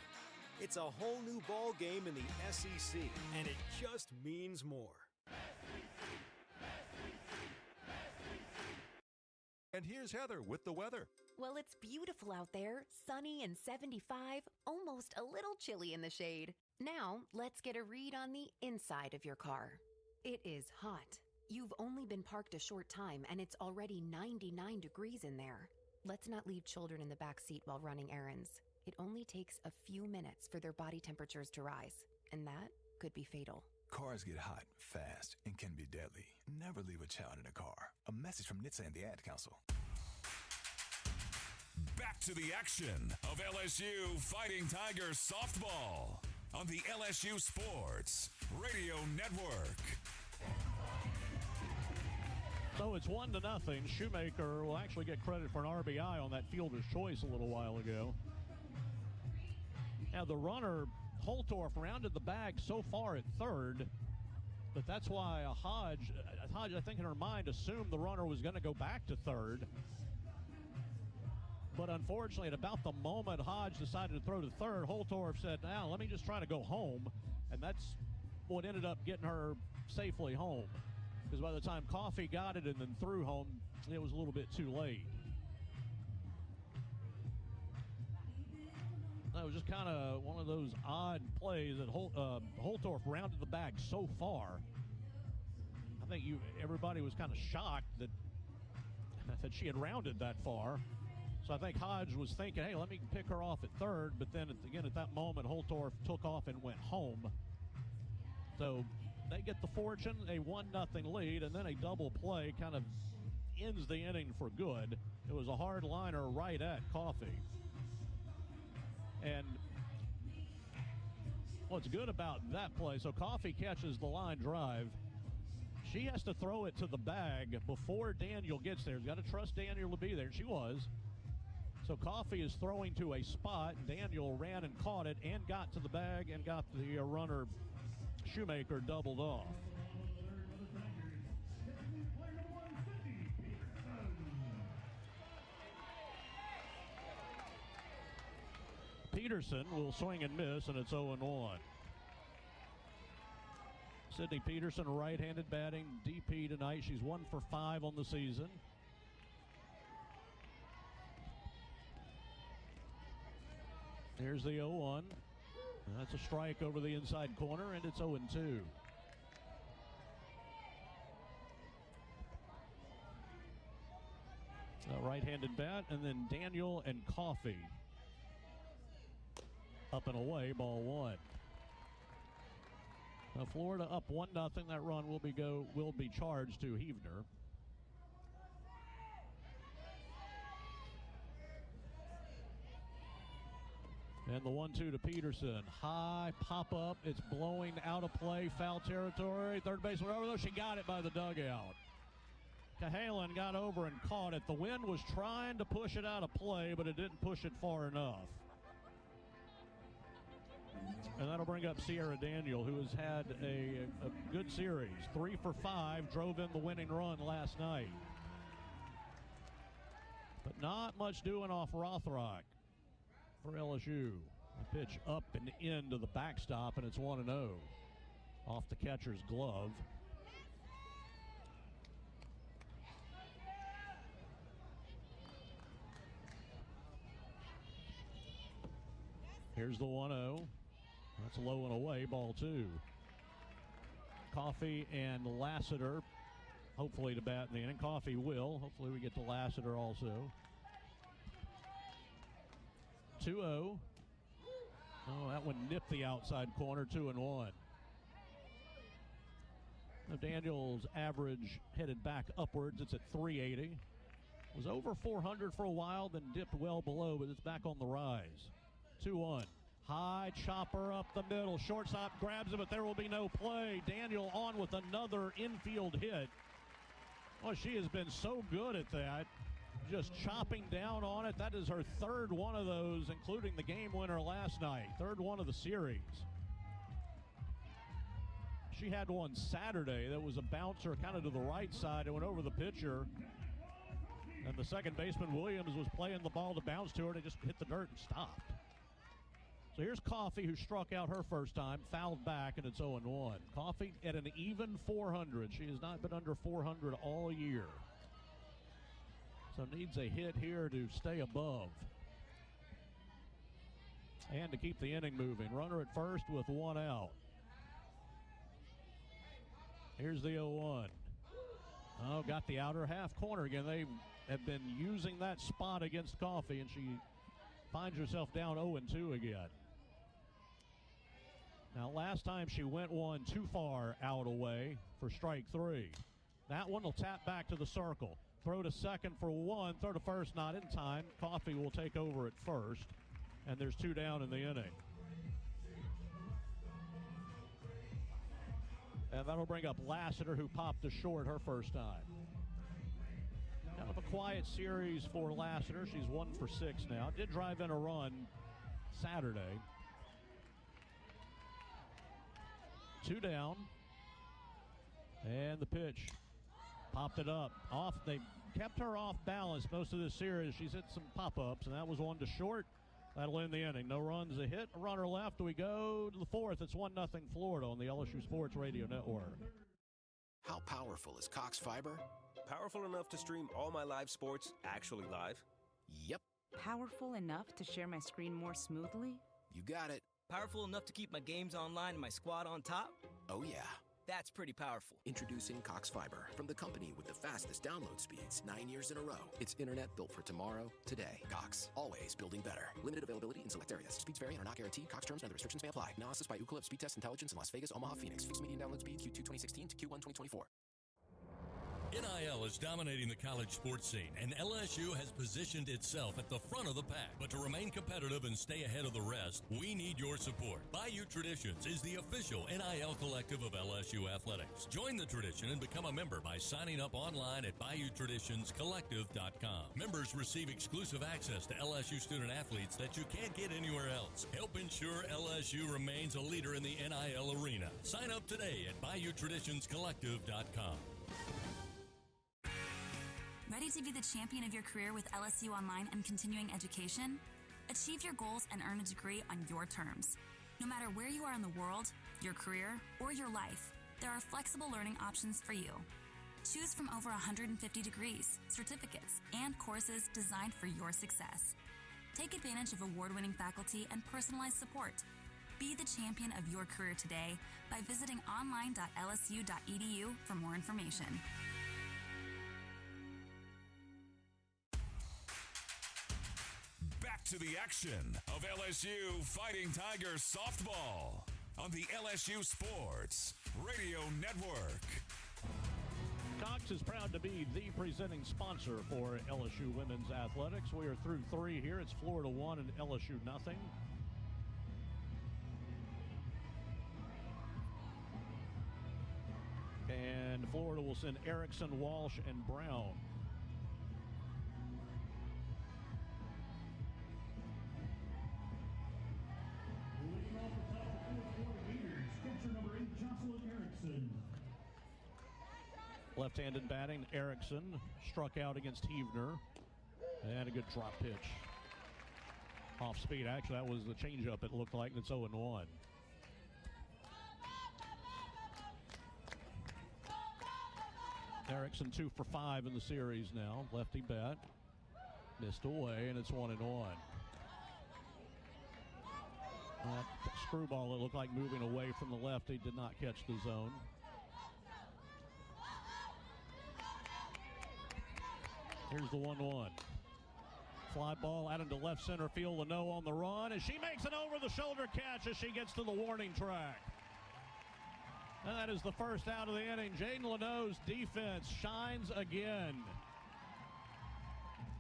It's a whole new ball game in the SEC, and it just means more. And here's Heather with the weather. Well, it's beautiful out there, sunny and 75, almost a little chilly in the shade. Now, let's get a read on the inside of your car. It is hot. You've only been parked a short time, and it's already 99 degrees in there. Let's not leave children in the back seat while running errands. It only takes a few minutes for their body temperatures to rise, and that could be fatal. Cars get hot, fast, and can be deadly. Never leave a child in a car. A message from NHTSA and the Ad Council. Back to the action of LSU Fighting Tigers softball on the LSU Sports Radio Network. So it's 1-0. Shoemaker will actually get credit for an RBI on that fielder's choice a little while ago. Now the runner, Holtorf, rounded the bag so far at third, but that's why Hodge, I think in her mind, assumed the runner was going to go back to third. But unfortunately, at about the moment Hodge decided to throw to third, Holtorf said, now let me just try to go home. And that's what ended up getting her safely home. Because by the time Coffey got it and then threw home, it was a little bit too late. That was just kind of one of those odd plays that Holtorf rounded the bag so far. I think everybody was kind of shocked that she had rounded that far. So I think Hodge was thinking, hey, let me pick her off at third. But then again, at that moment, Holtorf took off and went home. So they get the fortune, a 1-0 lead, and then a double play kind of ends the inning for good. It was a hard liner right at Coffey. And what's good about that play, so Coffey catches the line drive. She has to throw it to the bag before Daniel gets there. You've got to trust Daniel to be there. She was. So Coffey is throwing to a spot. Daniel ran and caught it and got to the bag and got the runner, Shoemaker, doubled off. Peterson will swing and miss, and it's 0-1. Sydney Peterson, right-handed batting DP tonight. She's 1 for 5 on the season. Here's the 0-1. That's a strike over the inside corner, and it's 0-2. Right-handed bat, and then Daniel and Coffey. Up and away, ball 1. Now Florida up 1-0. That run will be charged to Heavner. And the 1-2 to Peterson. High pop up. It's blowing out of play. Foul territory. Third baseman over, though. She got it by the dugout. Cahalan got over and caught it. The wind was trying to push it out of play, but it didn't push it far enough. And that'll bring up Sierra Daniel, who has had a good series. 3 for 5, drove in the winning run last night. But not much doing off Rothrock for LSU. The pitch up and into the backstop, and it's 1-0 off the catcher's glove. Here's the 1-0. That's low and away, ball 2. Coffey and Lassiter, hopefully to bat in the inning. Coffey will. Hopefully we get to Lassiter also. 2-0. Oh, that one nipped the outside corner, 2-1. Now Daniel's average headed back upwards. It's at 380. Was over 400 for a while, then dipped well below, but it's back on the rise. 2-1. High chopper up the middle. Shortstop grabs it, but there will be no play. Daniel on with another infield hit. Oh, she has been so good at that. just chopping down on it. That is her third one of those, including the game winner last night. Third one of the series. She had one Saturday that was a bouncer kind of to the right side. It went over the pitcher. And the second baseman, Williams, was playing the ball to bounce to her. They just hit the dirt and stopped. So here's Coffey, who struck out her first time, fouled back, and it's 0-1. Coffey at an even 400. She has not been under 400 all year. So needs a hit here to stay above. And to keep the inning moving. Runner at first with one out. Here's the 0-1. Oh, got the outer half corner again. They have been using that spot against Coffey, and she finds herself down 0-2 again. Now, last time she went one too far out away for strike three. That one will tap back to the circle. Throw to second for one. Throw to first, not in time. Coffey will take over at first, and there's two down in the inning. And that'll bring up Lassiter, who popped to short her first time. Kind of a quiet series for Lassiter. She's 1 for 6 now. Did drive in a run Saturday. Two down. And the pitch. Popped it up. Off. They kept her off balance most of this series. She's hit some pop-ups, and that was one to short. That'll end the inning. No runs, a hit, a runner left. We go to the fourth. It's 1-0 Florida on the LSU Sports Radio Network. How powerful is Cox Fiber? Powerful enough to stream all my live sports actually live? Yep. Powerful enough to share my screen more smoothly? You got it. Powerful enough to keep my games online and my squad on top? Oh, yeah. That's pretty powerful. Introducing Cox Fiber, from the company with the fastest download speeds 9 years in a row. It's internet built for tomorrow, today. Cox, always building better. Limited availability in select areas. Speeds vary and are not guaranteed. Cox terms and other restrictions may apply. Analysis by Ookla of Speed Test Intelligence in Las Vegas, Omaha, Phoenix. Fixed median download speed Q2 2016 to Q1 2024. NIL is dominating the college sports scene, and LSU has positioned itself at the front of the pack. But to remain competitive and stay ahead of the rest, we need your support. Bayou Traditions is the official NIL collective of LSU athletics. Join the tradition and become a member by signing up online at BayouTraditionsCollective.com. Members receive exclusive access to LSU student athletes that you can't get anywhere else. Help ensure LSU remains a leader in the NIL arena. Sign up today at BayouTraditionsCollective.com. Ready to be the champion of your career with LSU Online and continuing education? Achieve your goals and earn a degree on your terms. No matter where you are in the world, your career, or your life, there are flexible learning options for you. Choose from over 150 degrees, certificates, and courses designed for your success. Take advantage of award-winning faculty and personalized support. Be the champion of your career today by visiting online.lsu.edu for more information. To the action of LSU Fighting Tigers softball on the LSU Sports Radio Network. Cox is proud to be the presenting sponsor for LSU women's athletics. We are through 3 here. It's Florida 1 and LSU nothing. And Florida will send Erickson, Walsh, and Brown. Left-handed batting, Erickson struck out against Heavner. And a good drop pitch. Off speed. Actually, that was the changeup, it looked like. It's 0-1. Erickson 2 for 5 in the series now. Lefty bat. Missed away, and it's 1-1. That screwball, it looked like moving away from the lefty, did not catch the zone. Here's the 1-1. Fly ball out into left center field. Leno on the run, and she makes an over-the-shoulder catch as she gets to the warning track. And that is the first out of the inning. Jaden Leno's defense shines again.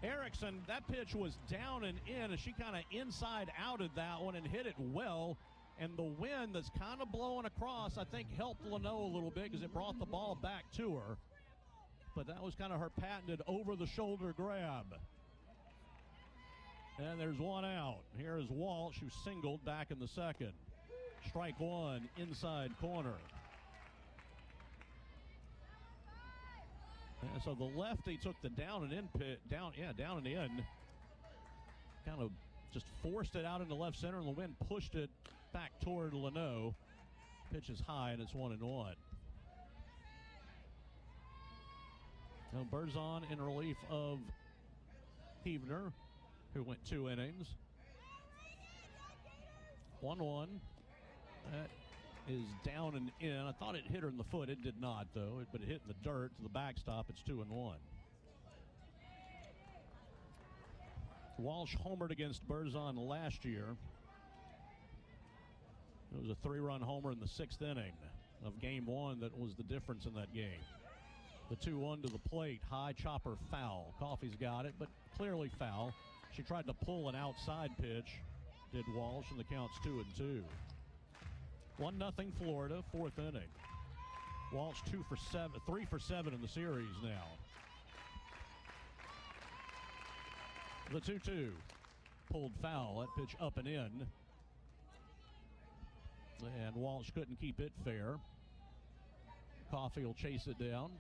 Erickson, that pitch was down and in, and she kind of inside-outed that one and hit it well. And the wind that's kind of blowing across, I think, helped Leno a little bit because it brought the ball back to her. but that was kind of her patented over-the-shoulder grab. And there's one out. Here is Walsh, who singled back in the second. Strike one, inside corner. And so the lefty took the down and in down and in. Kind of just forced it out into left center, and the wind pushed it back toward Leno. Pitch is high, and it's 1-1. Now Berzon in relief of Heavner, who went 2 innings. 1-1. That is down and in. I thought it hit her in the foot. It did not, though. But it hit in the dirt to the backstop. It's 2-1. Walsh homered against Berzon last year. It was a 3-run homer in the 6th inning of Game 1 that was the difference in that game. The 2-1 to the plate, high chopper foul. Coffey's got it, but clearly foul. She tried to pull an outside pitch, did Walsh, and the count's 2-2. 1-0 Florida, 4th inning. Walsh 3 for 7 in the series now. The 2-2 pulled foul. That pitch up and in. And Walsh couldn't keep it fair. Coffey will chase it down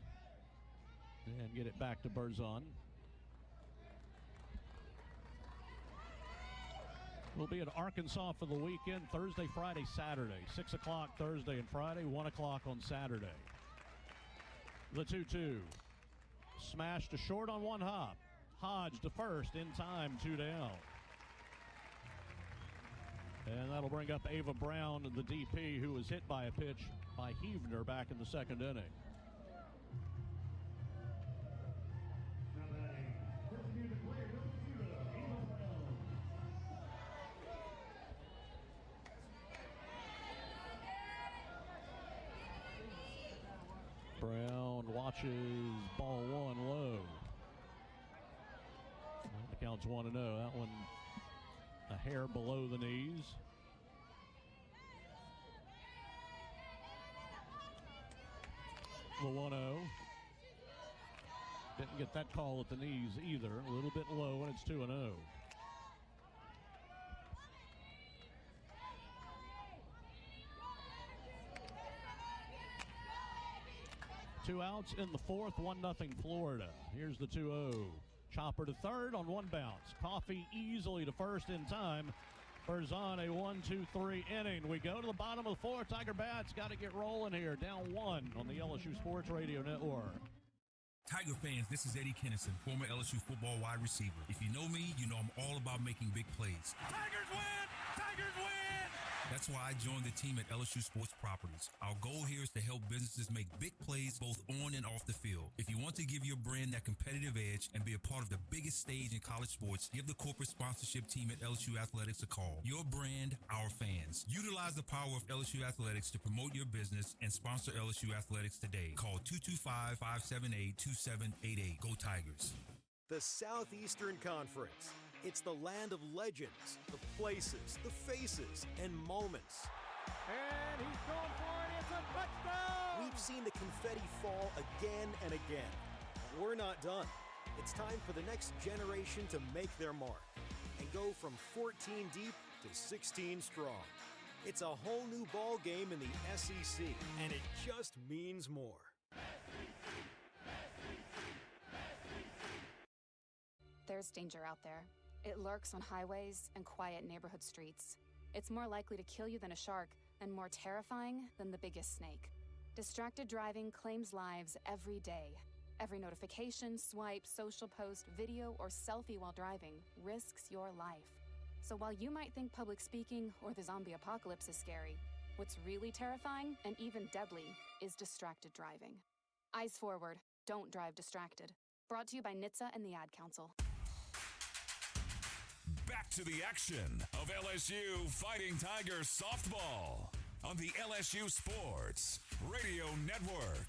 and get it back to Berzon. We'll be at Arkansas for the weekend, Thursday, Friday, Saturday. 6 o'clock Thursday and Friday, 1 o'clock on Saturday. The 2-2. Smash to short on one hop. Hodge to first, in time, 2 down. And that'll bring up Ava Brown, the DP, who was hit by a pitch by Heavner back in the 2nd inning. Brown watches ball 1 low. The count's 1-0. That one a hair below the knees. The 1-0. Didn't get that call at the knees either. A little bit low, and it's 2-0. Two outs in the 4th, 1-0 Florida. Here's the 2-0. Chopper to third on one bounce. Coffey easily to first in time. Berzon a 1-2-3 inning. We go to the bottom of the 4th. Tiger Bats got to get rolling here. Down 1 on the LSU Sports Radio Network. Tiger fans, this is Eddie Kennison, former LSU football wide receiver. If you know me, you know I'm all about making big plays. Tigers win! Tigers win! That's why I joined the team at LSU Sports Properties. Our goal here is to help businesses make big plays both on and off the field. If you want to give your brand that competitive edge and be a part of the biggest stage in college sports, give the corporate sponsorship team at LSU Athletics a call. Your brand, our fans. Utilize the power of LSU Athletics to promote your business and sponsor LSU Athletics today. Call 225-578-2788. Go Tigers. The Southeastern Conference. It's the land of legends, the places, the faces, and moments. And he's going for it. It's a touchdown! We've seen the confetti fall again and again. We're not done. It's time for the next generation to make their mark and go from 14 deep to 16 strong. It's a whole new ball game in the SEC, and it just means more. There's danger out there. It lurks on highways and quiet neighborhood streets. It's more likely to kill you than a shark and more terrifying than the biggest snake. Distracted driving claims lives every day. Every notification, swipe, social post, video, or selfie while driving risks your life. So while you might think public speaking or the zombie apocalypse is scary, what's really terrifying and even deadly is distracted driving. Eyes forward, don't drive distracted. Brought to you by NHTSA and the Ad Council. Back to the action of LSU Fighting Tigers softball on the LSU Sports Radio Network.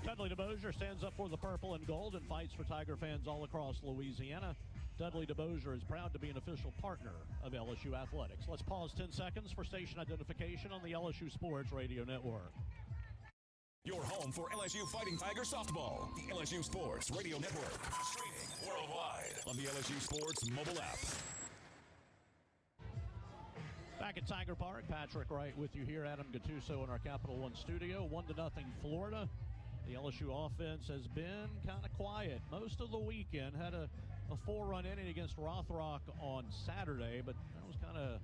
Dudley DeBosier stands up for the purple and gold and fights for Tiger fans all across Louisiana. Dudley DeBosier is proud to be an official partner of LSU Athletics. Let's pause 10 seconds for station identification on the LSU Sports Radio Network. Your home home for LSU Fighting Tiger softball. The LSU Sports Radio Network. Streaming worldwide on the LSU Sports mobile app. Back at Tiger Park, Patrick Wright with you here. Adam Gattuso in our Capital One studio. 1-0 Florida. The LSU offense has been kind of quiet most of the weekend. Had a 4-run inning against Rothrock on Saturday, but that was kind of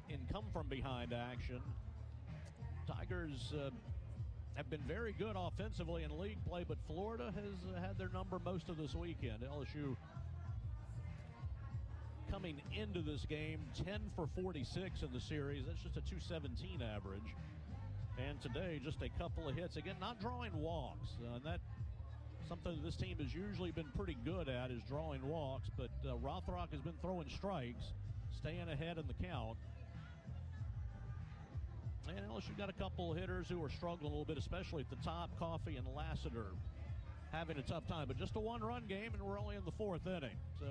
in come-from-behind action. Tigers have been very good offensively in league play, but Florida has had their number most of this weekend. LSU coming into this game 10 for 46 in the series. That's just a 217 average. And today, just a couple of hits. Again, not drawing walks. And that's something that this team has usually been pretty good at, is drawing walks. But Rothrock has been throwing strikes, staying ahead in the count. And LSU got a couple of hitters who are struggling a little bit, especially at the top. Coffey and Lassiter having a tough time. But just a one-run game, and we're only in the fourth inning. So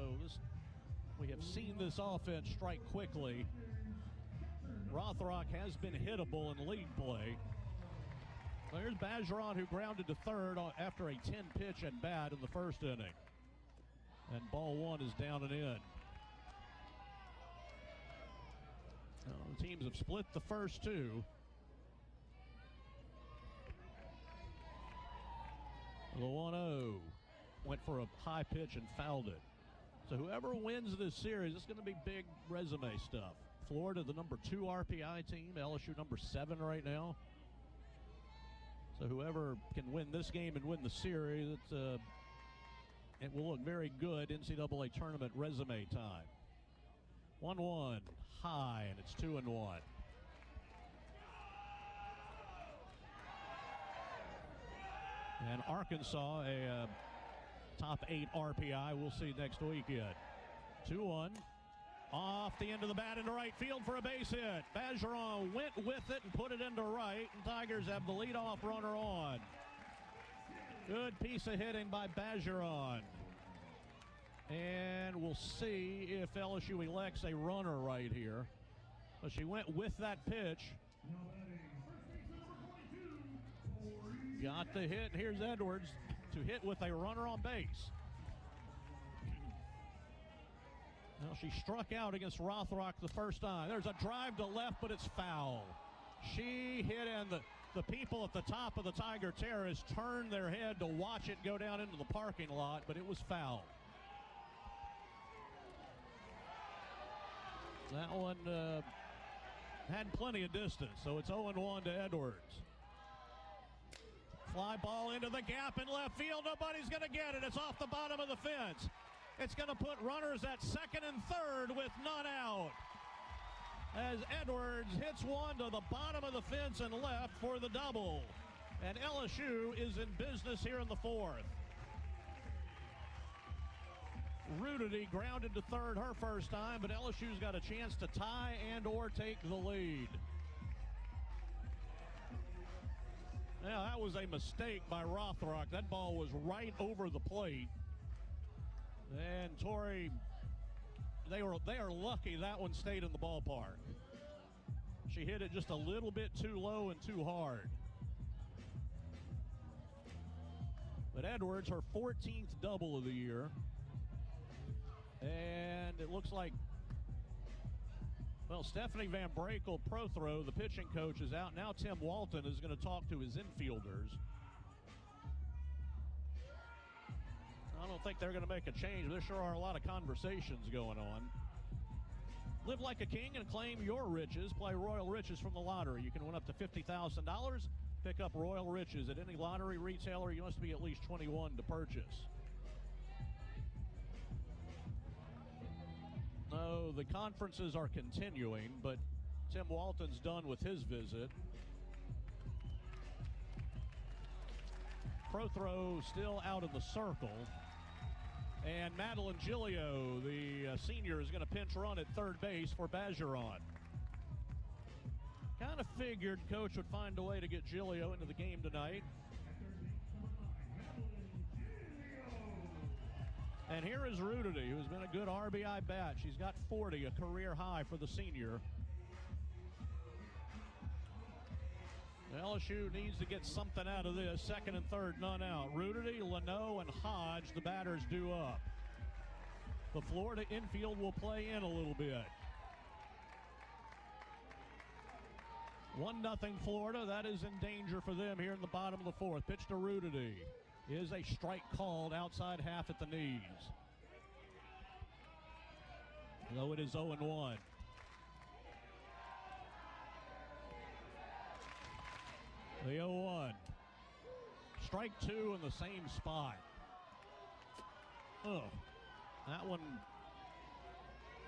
we have seen this offense strike quickly. Rothrock has been hittable in league play. There's Bergeron, who grounded to third after a 10-pitch at bat in the first inning. And ball one is down and in. The teams have split the first two. The 1-0 went for a high pitch and fouled it. So whoever wins this series, it's going to be big resume stuff. Florida, the number 2 RPI team. LSU, number 7 right now. So whoever can win this game and win the series, it will look very good NCAA tournament resume time. 1-1, high, and it's 2-1. And Arkansas, a top 8 RPI. We'll see next weekend. 2-1. Off the end of the bat into right field for a base hit. Bergeron went with it and put it into right, and Tigers have the leadoff runner on. Good piece of hitting by Bergeron. And we'll see if LSU elects a runner right here. But she went with that pitch. Got the hit. Here's Edwards to hit with a runner on base. Well, she struck out against Rothrock the first time. There's a drive to left, but it's foul. She hit, and the people at the top of the Tiger Terrace turned their head to watch it go down into the parking lot, but it was foul. That one had plenty of distance, so it's 0-1 to Edwards. Fly ball into the gap in left field. Nobody's going to get it. It's off the bottom of the fence. It's going to put runners at second and third with none out, as Edwards hits one to the bottom of the fence and left for the double. And LSU is in business here in the fourth. Rudity grounded to third her first time, but LSU's got a chance to tie and or take the lead. Now, that was a mistake by Rothrock. That ball was right over the plate. And Torrey, they are lucky that one stayed in the ballpark. She hit it just a little bit too low and too hard. But Edwards, her 14th double of the year. And it looks like, well, Stephanie Van Brakel, pro throw, the pitching coach, is out. Now Tim Walton is going to talk to his infielders. I don't think they're going to make a change, but there sure are a lot of conversations going on. Live like a king and claim your riches. Play Royal Riches from the lottery. You can win up to $50,000. Pick up Royal Riches at any lottery retailer. You must be at least 21 to purchase. No, the conferences are continuing, but Tim Walton's done with his visit. Prothrow still out in the circle. And Madeline Giglio, the senior, is going to pinch run at third base for Bergeron. Kind of figured Coach would find a way to get Giglio into the game tonight. And here is Rudity, who's been a good RBI bat. She's got 40, a career high for the senior. LSU needs to get something out of this. Second and third, none out. Rudity, Leno, and Hodge, the batters, due up. The Florida infield will play in a little bit. 1-0 Florida. That is in danger for them here in the bottom of the fourth. Pitch to Rudity. Is a strike called outside half at the knees. Though it is 0-1. The 0-1. Strike two in the same spot. That one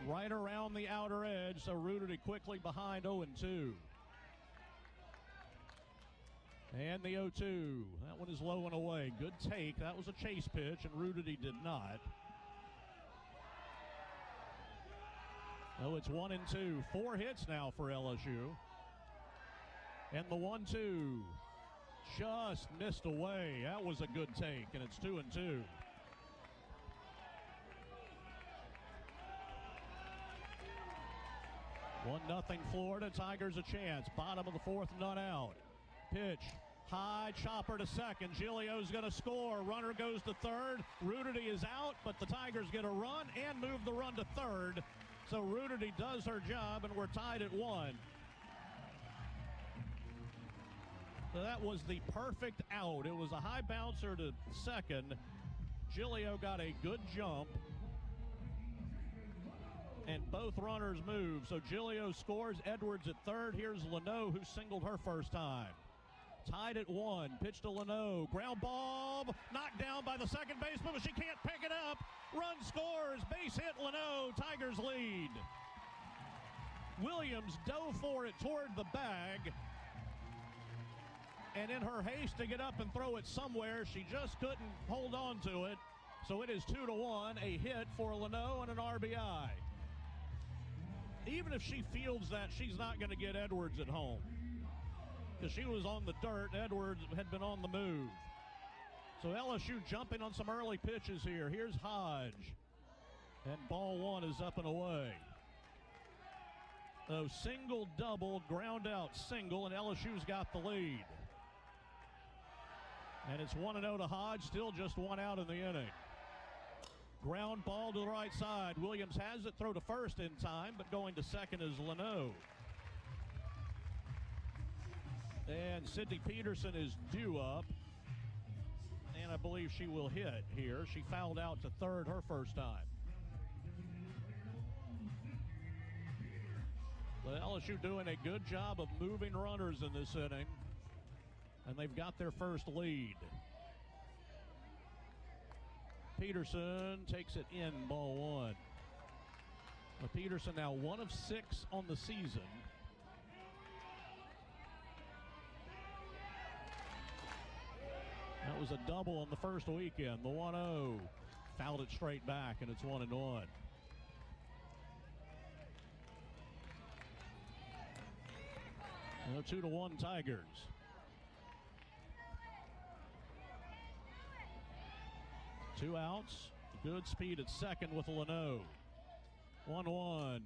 right around the outer edge, so Rudity quickly behind 0-2. And the 0-2. That one is low and away. Good take. That was a chase pitch, and Rudity did not. Oh, it's 1-2. 4 hits now for LSU. And the 1-2 just missed away. That was a good take, and it's 2-2. One nothing Florida. Tigers a chance. Bottom of the fourth, none out. Pitch. High chopper to second. Giglio's going to score. Runner goes to third. Rudity is out, but the Tigers get a run and move the run to third. So Rudity does her job, and we're tied at 1. So that was the perfect out. It was a high bouncer to second. Giglio got a good jump, and both runners move. So Giglio scores. Edwards at third. Here's Leno, who singled her first time. Tied at 1. Pitch to Leno. Ground ball. Knocked down by the second baseman, but she can't pick it up. Run scores. Base hit Leno. Tigers lead. Williams dove for it toward the bag. And in her haste to get up and throw it somewhere, she just couldn't hold on to it. So it is 2-1, a hit for Leno and an RBI. Even if she fields that, she's not going to get Edwards at home, because she was on the dirt. Edwards had been on the move. So LSU jumping on some early pitches here. Here's Hodge. And ball one is up and away. So single, double, ground out, single, and LSU's got the lead. And it's 1-0 to Hodge, still just one out in the inning. Ground ball to the right side. Williams has it, throw to first in time, but going to second is Leno. And Sydney Peterson is due up, and I believe she will hit here. She fouled out to third her first time. But LSU doing a good job of moving runners in this inning, and they've got their first lead. Peterson takes it in, ball one. Well, Peterson now 1 of 6 on the season. That was a double on the first weekend. The 1-0 fouled it straight back, and it's 1-1. Now 2-1 Tigers. Two outs. Good speed at second with Leno. 1-1.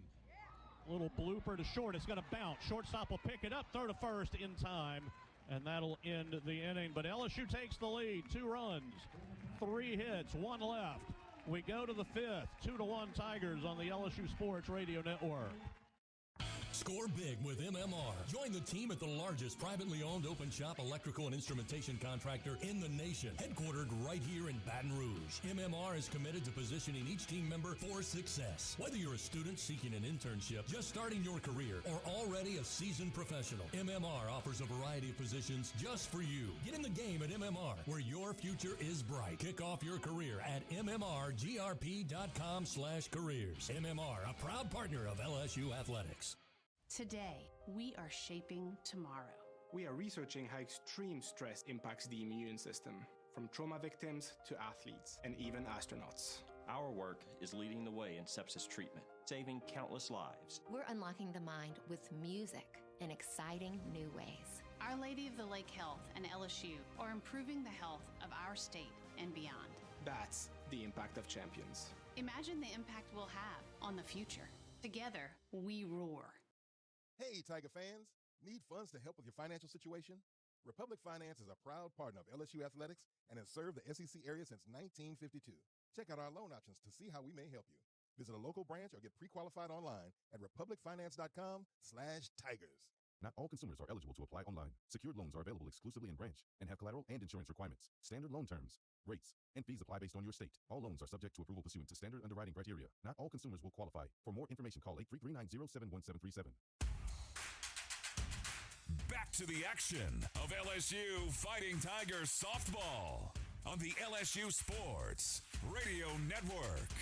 Little blooper to short. It's going to bounce. Shortstop will pick it up. Throw to first in time. And that'll end the inning. But LSU takes the lead. 2 runs. 3 hits. 1 left. We go to the 5th. 2-1 Tigers on the LSU Sports Radio Network. Score big with MMR. Join the team at the largest privately owned open shop electrical and instrumentation contractor in the nation, headquartered right here in Baton Rouge. MMR is committed to positioning each team member for success. Whether you're a student seeking an internship, just starting your career, or already a seasoned professional, MMR offers a variety of positions just for you. Get in the game at MMR, where your future is bright. Kick off your career at mmrgrp.com/careers. MMR, a proud partner of LSU Athletics. Today, we are shaping tomorrow. We are researching how extreme stress impacts the immune system, from trauma victims to athletes and even astronauts. Our work is leading the way in sepsis treatment, saving countless lives. We're unlocking the mind with music in exciting new ways. Our Lady of the Lake Health and LSU are improving the health of our state and beyond. That's the impact of champions. Imagine the impact we'll have on the future. Together, we roar. Hey, Tiger fans. Need funds to help with your financial situation? Republic Finance is a proud partner of LSU Athletics and has served the SEC area since 1952. Check out our loan options to see how we may help you. Visit a local branch or get pre-qualified online at republicfinance.com/tigers. Not all consumers are eligible to apply online. Secured loans are available exclusively in branch and have collateral and insurance requirements. Standard loan terms, rates, and fees apply based on your state. All loans are subject to approval pursuant to standard underwriting criteria. Not all consumers will qualify. For more information, call 833-907-1737. Back to the action of LSU Fighting Tigers softball on the LSU Sports Radio Network.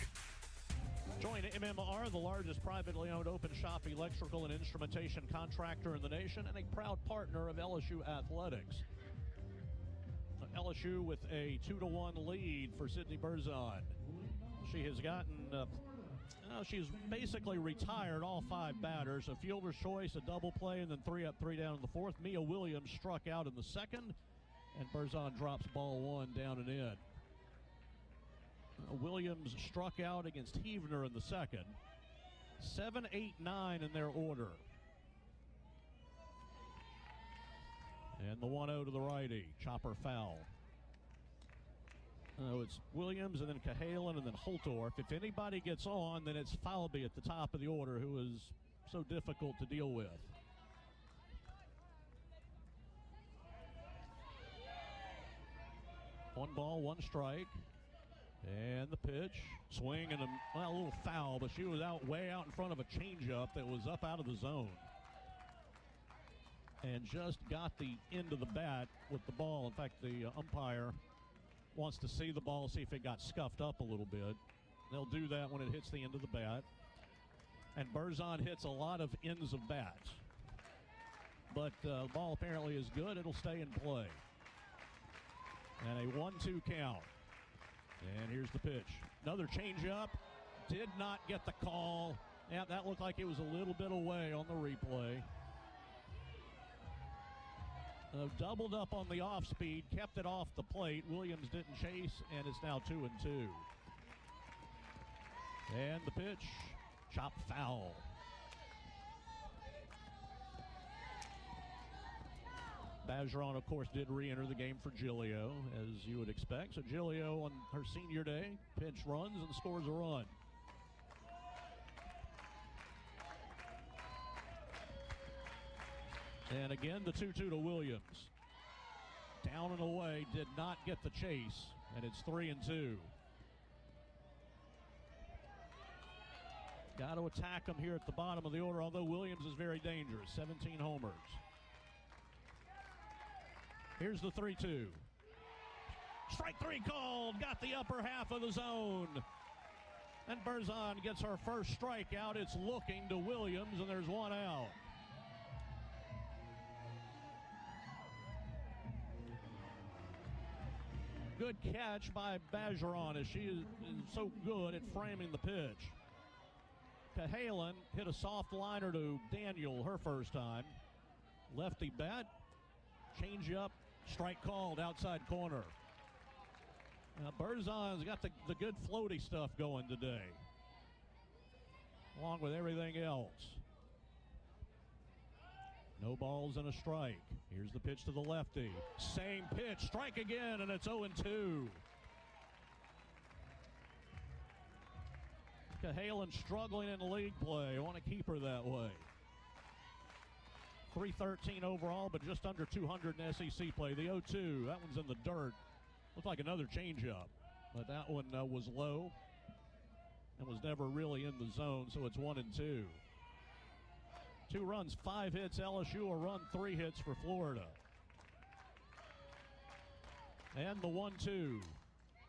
Join MMR, the largest privately owned open shop electrical and instrumentation contractor in the nation and a proud partner of LSU Athletics. LSU with a 2-1 lead for Sydney Berzon. She has gotten, she's basically retired all 5 batters. A fielder's choice, a double play, and then 3 up, 3 down in the 4th. Mia Williams struck out in the 2nd, and Berzon drops ball 1 down and in. Williams struck out against Heavner in the 2nd. 7, 8, 9 in their order. And the 1-0 to the righty. Chopper foul. It's Williams and then Cahalan and then Holtorf. If anybody gets on, then it's Falby at the top of the order, who is so difficult to deal with. One ball, one strike. And the pitch, swing, and a little foul, but she was way out in front of a changeup that was up out of the zone. And just got the end of the bat with the ball. In fact, the umpire wants to see the ball, see if it got scuffed up a little bit. They'll do that when it hits the end of the bat. And Berzon hits a lot of ends of bats. But the ball apparently is good. It'll stay in play. And a 1-2 count. And here's the pitch. Another changeup. Did not get the call. Yeah, that looked like it was a little bit away on the replay. Doubled up on the off speed, kept it off the plate. Williams didn't chase, and it's now 2-2. And the pitch, chop foul. Bergeron, of course, did re-enter the game for Giglio, as you would expect. So Giglio, on her senior day, pinch runs and scores a run. And again, the 2-2 to Williams. Down and away, did not get the chase, and it's 3-2. Got to attack them here at the bottom of the order, although Williams is very dangerous, 17 homers. Here's the 3-2. Strike 3 called, got the upper half of the zone. And Berzon gets her first strikeout. It's looking to Williams, and there's one out. Good catch by Bergeron, as she is so good at framing the pitch. Cahalan hit a soft liner to Daniel her first time. Lefty bat, change up, strike called outside corner. Berzon's got the good floaty stuff going today, along with everything else. No balls and a strike. Here's the pitch to the lefty. Same pitch, strike again, and it's 0-2. Cahalan struggling in league play. I want to keep her that way. 313 overall, but just under 200 in SEC play. The 0-2, that one's in the dirt. Looked like another changeup, but that one was low and was never really in the zone, so it's 1-2. 2 runs, 5 hits LSU, a run, 3 hits for Florida. And the 1-2.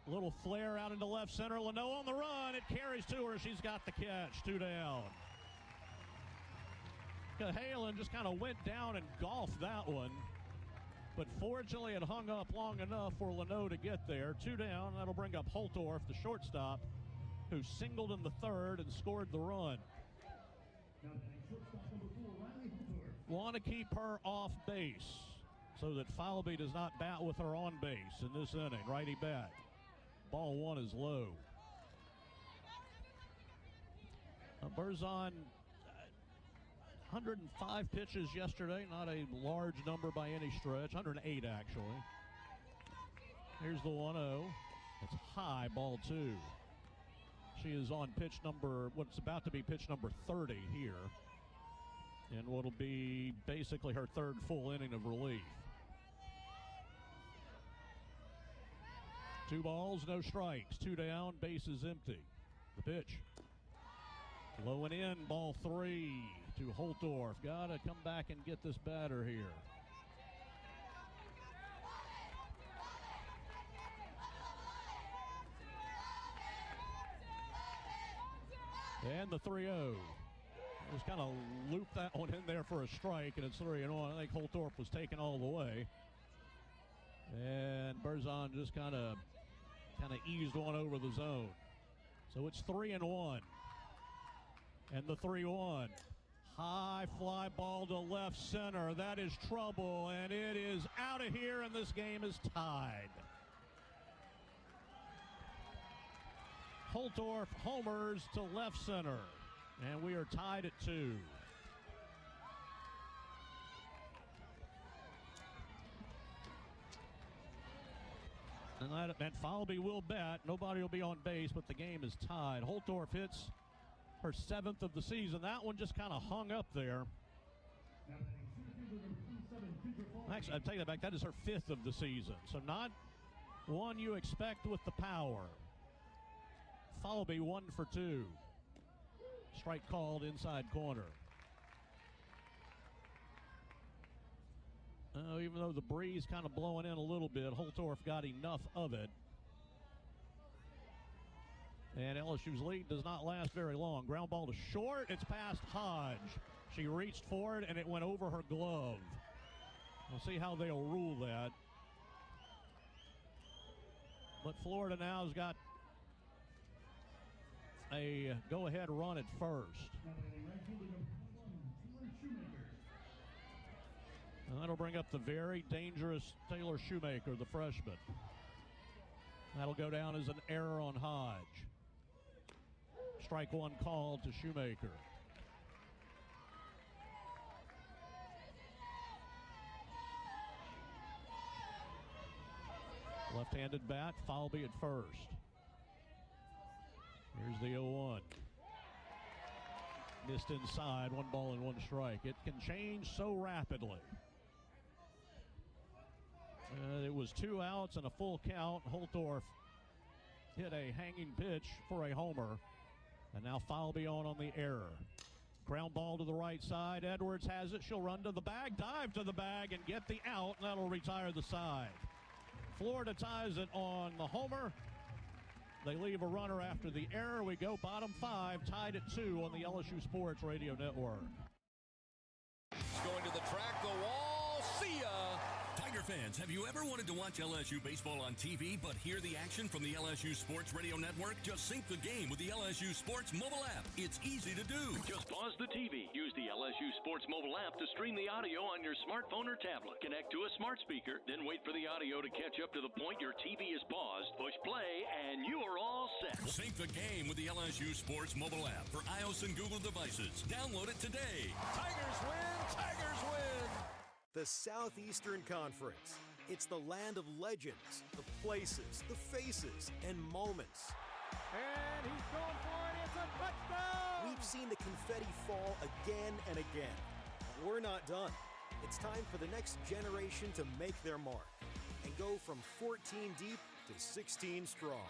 Little flare out into left center. Leno on the run. It carries to her. She's got the catch. 2 down. Cahalan just kind of went down and golfed that one. But fortunately, it hung up long enough for Leno to get there. 2 down. That'll bring up Holtorf, the shortstop, who singled in the 3rd and scored the run. Want to keep her off base so that Falby does not bat with her on base in this inning. Righty bat. Ball 1 is low. Berzon 105 pitches yesterday, not a large number by any stretch, 108 actually. Here's the 1-0. It's high, ball 2. She is on pitch number, what's about to be pitch number 30 here, in what'll be basically her third full inning of relief. 2 balls, no strikes, 2 down, bases empty. The pitch. Low and in, ball 3 to Holtorf. Got to come back and get this batter here. And the 3-0. Just kind of looped that one in there for a strike, and it's 3-1. I think Holtorf was taken all the way. And Berzon just kind of eased one over the zone. So it's 3-1. And the 3-1. High fly ball to left center. That is trouble, and it is out of here, and this game is tied. Holtorf homers to left center, and we are tied at 2. And that meant Falby will bat. Nobody will be on base, but the game is tied. Holtorf hits her 7th of the season. That one just kind of hung up there. Actually, I'll take that back. That is her 5th of the season. So not one you expect with the power. Falby 1 for 2. Strike called inside corner. Even though the breeze kind of blowing in a little bit, Holtorf got enough of it. And LSU's lead does not last very long. Ground ball to short. It's past Hodge. She reached for it, and it went over her glove. We'll see how they'll rule that. But Florida now has got a go-ahead run at first. And that'll bring up the very dangerous Taylor Shoemaker, the freshman. That'll go down as an error on Hodge. Strike 1 called to Shoemaker. Left-handed bat, Falby at first. Here's the 0-1. Missed inside, 1 ball and 1 strike. It can change so rapidly. It was 2 outs and a full count. Holtorf hit a hanging pitch for a homer. And now Falby on the error. Ground ball to the right side. Edwards has it. She'll run to the bag, dive to the bag, and get the out. And that'll retire the side. Florida ties it on the homer. They leave a runner after the error. We go bottom 5, tied at 2 on the LSU Sports Radio Network. Going to the track, the wall. See ya! Tiger fans, have you ever wanted to watch LSU baseball on TV but hear the action from the LSU Sports Radio Network? Just sync the game with the LSU Sports mobile app. It's easy to do. Just pause the TV. Use the LSU Sports mobile app to stream the audio on your smartphone or tablet. Connect to a smart speaker, then wait for the audio to catch up to the point your TV is paused. Push play, and you are all set. Sync the game with the LSU Sports mobile app for iOS and Google devices. Download it today. Tigers win! Tigers win! The Southeastern Conference. It's the land of legends, the places, the faces, and moments. And he's going for it. It's a touchdown! We've seen the confetti fall again and again. We're not done. It's time for the next generation to make their mark and go from 14 deep to 16 strong.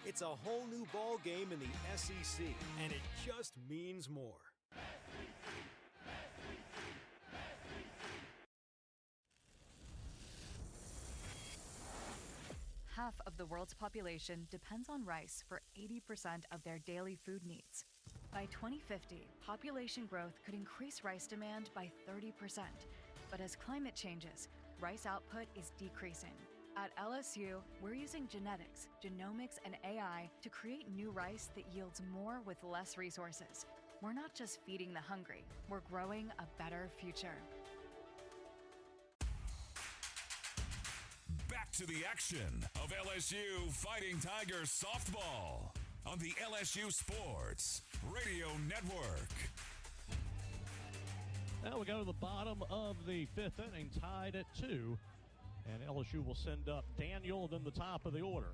It's a whole new ball game in the SEC, and it just means more. Half of the world's population depends on rice for 80% of their daily food needs. By 2050, population growth could increase rice demand by 30%. But as climate changes, rice output is decreasing. At LSU, we're using genetics, genomics, and AI to create new rice that yields more with less resources. We're not just feeding the hungry, we're growing a better future. Back to the action of LSU Fighting Tigers softball on the LSU Sports Radio Network. Now we go to the bottom of the fifth inning, tied at 2. And LSU will send up Daniel, then the top of the order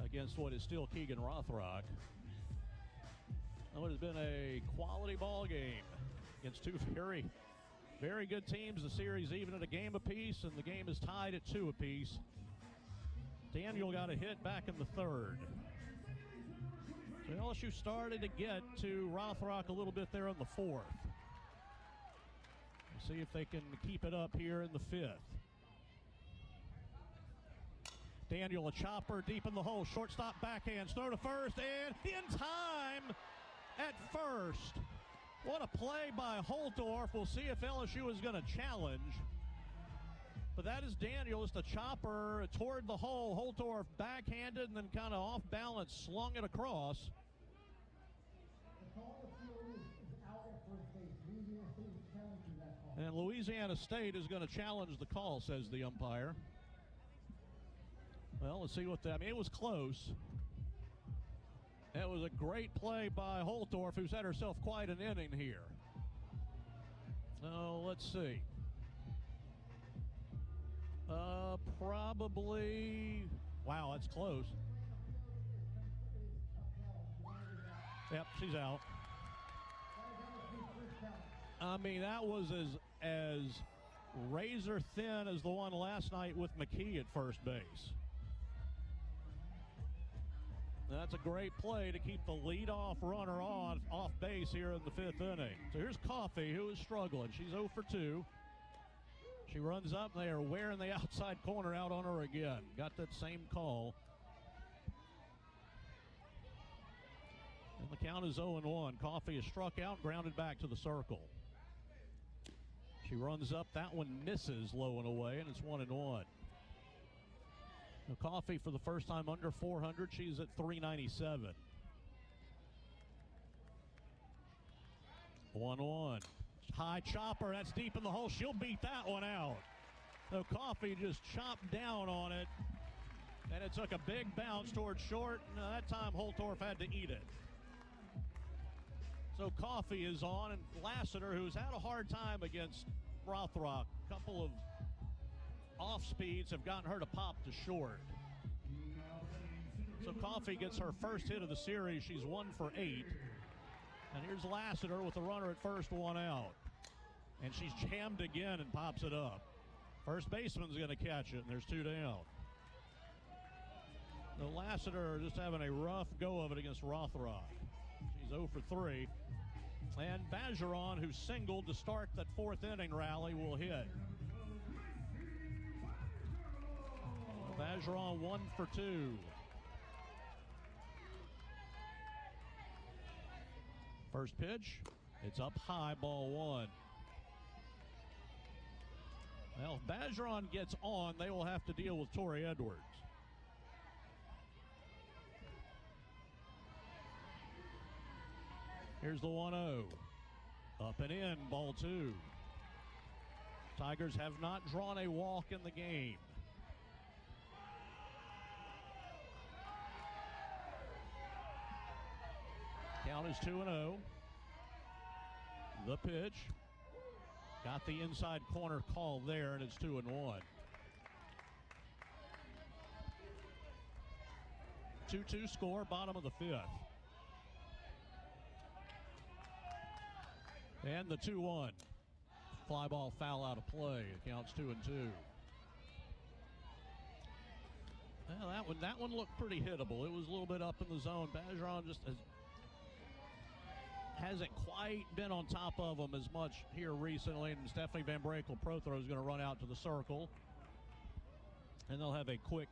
against what is still Keegan Rothrock. Well, it has been a quality ball game against two very, very good teams. The series even at a game apiece, and the game is tied at 2 apiece. Daniel got a hit back in the third. So LSU started to get to Rothrock a little bit there in the fourth. We'll see if they can keep it up here in the fifth. Daniel, a chopper deep in the hole, shortstop backhands, throw to first, and in time at first. What a play by Holtorf. We'll see if LSU is going to challenge. But that is Daniel, just a chopper toward the hole. Holtorf backhanded and then kind of off balance, slung it across. And Louisiana State is going to challenge the call, says the umpire. Well, let's see what that, I mean, it was close. That was a great play by Holtorf, who's had herself quite an inning here. So let's see. Probably, wow, that's close. Yep, she's out. I mean, that was as razor thin as the one last night with McKee at first base. That's a great play to keep the leadoff runner off base here in the fifth inning. So here's Coffey, who is struggling. She's 0 for 2. She runs up, and they are wearing the outside corner out on her again. Got that same call. And the count is 0-1. Coffey is struck out, grounded back to the circle. She runs up. That one misses low and away, and it's 1-1. Now, Coffey for the first time under 400. She's at 397. 1-1. High chopper. That's deep in the hole. She'll beat that one out. So Coffey just chopped down on it, and it took a big bounce towards short. And that time Holtorf had to eat it. So Coffey is on, and Lassiter, who's had a hard time against Rothrock, a couple of off speeds have gotten her to pop to short. So Coffey gets her first hit of the series. She's 1 for 8. And here's Lassiter with the runner at first, 1 out. And she's jammed again and pops it up. First baseman's going to catch it, and there's 2 down. So Lassiter just having a rough go of it against Rothrock. She's 0 for 3. And Bergeron, who singled to start that fourth inning rally, will hit. Bergeron 1 for 2. First pitch, it's up high, ball 1. Well, if Bergeron gets on, they will have to deal with Tori Edwards. Here's the 1-0. Up and in, ball 2. Tigers have not drawn a walk in the game. Count is 2-0. The pitch. Got the inside corner call there, and it's 2-1. 2-2 score, bottom of the fifth. And the 2-1. Fly ball foul out of play. It counts 2-2. Well, that one looked pretty hittable. It was a little bit up in the zone. Bergeron just hasn't quite been on top of them as much here recently, and Stephanie Van Brakel-Prothro is going to run out to the circle, and they'll have a quick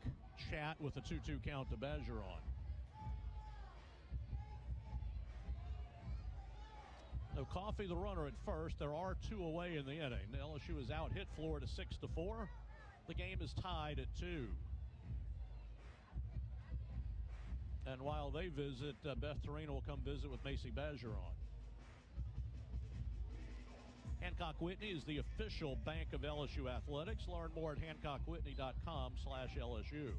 chat with a 2-2 count to Bergeron. So Coffey, the runner at first. There are 2 away in the inning. LSU is out hit Florida 6-4. The game is tied at 2. And while they visit, Beth Torino will come visit with Macy Bergeron. Hancock Whitney is the official bank of LSU athletics. Learn more at HancockWhitney.com/LSU.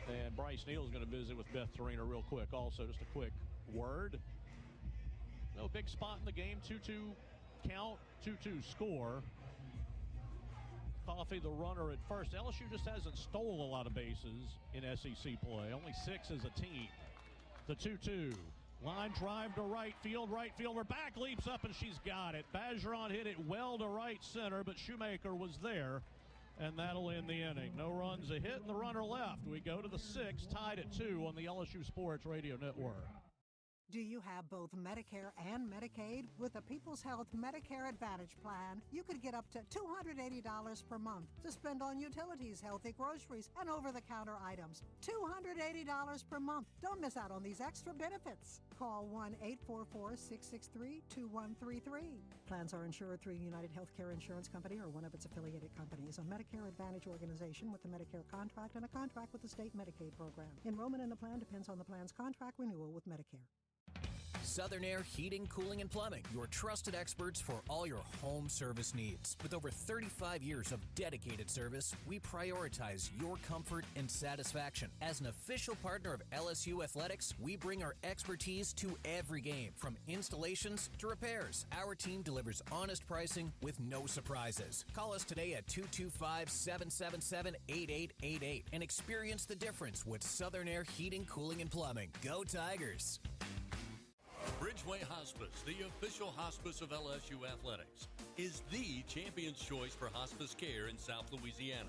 And Bryce Neal's going to visit with Beth Torina real quick. Also, just a quick word. No big spot in the game. 2-2 count, 2-2 score. Coffey, the runner at first. LSU just hasn't stole a lot of bases in SEC play. Only 6 as a team. The 2-2. Line drive to right field. Right fielder back leaps up, and she's got it. Bergeron hit it well to right center, but Shoemaker was there, and that'll end the inning. No runs, a hit, and the runner left. We go to the 6th, tied at 2 on the LSU Sports Radio Network. Do you have both Medicare and Medicaid? With the People's Health Medicare Advantage plan, you could get up to $280 per month to spend on utilities, healthy groceries, and over-the-counter items. $280 per month. Don't miss out on these extra benefits. Call 1-844-663-2133. Plans are insured through United Healthcare Insurance Company or one of its affiliated companies, a Medicare Advantage organization with a Medicare contract and a contract with the state Medicaid program. Enrollment in the plan depends on the plan's contract renewal with Medicare. Southern Air Heating, Cooling, and Plumbing, your trusted experts for all your home service needs. With over 35 years of dedicated service, we prioritize your comfort and satisfaction. As an official partner of LSU Athletics, we bring our expertise to every game, from installations to repairs. Our team delivers honest pricing with no surprises. Call us today at 225-777-8888 and experience the difference with Southern Air Heating, Cooling, and Plumbing. Go Tigers! Bridgeway Hospice, the official hospice of LSU Athletics, is the champion's choice for hospice care in South Louisiana.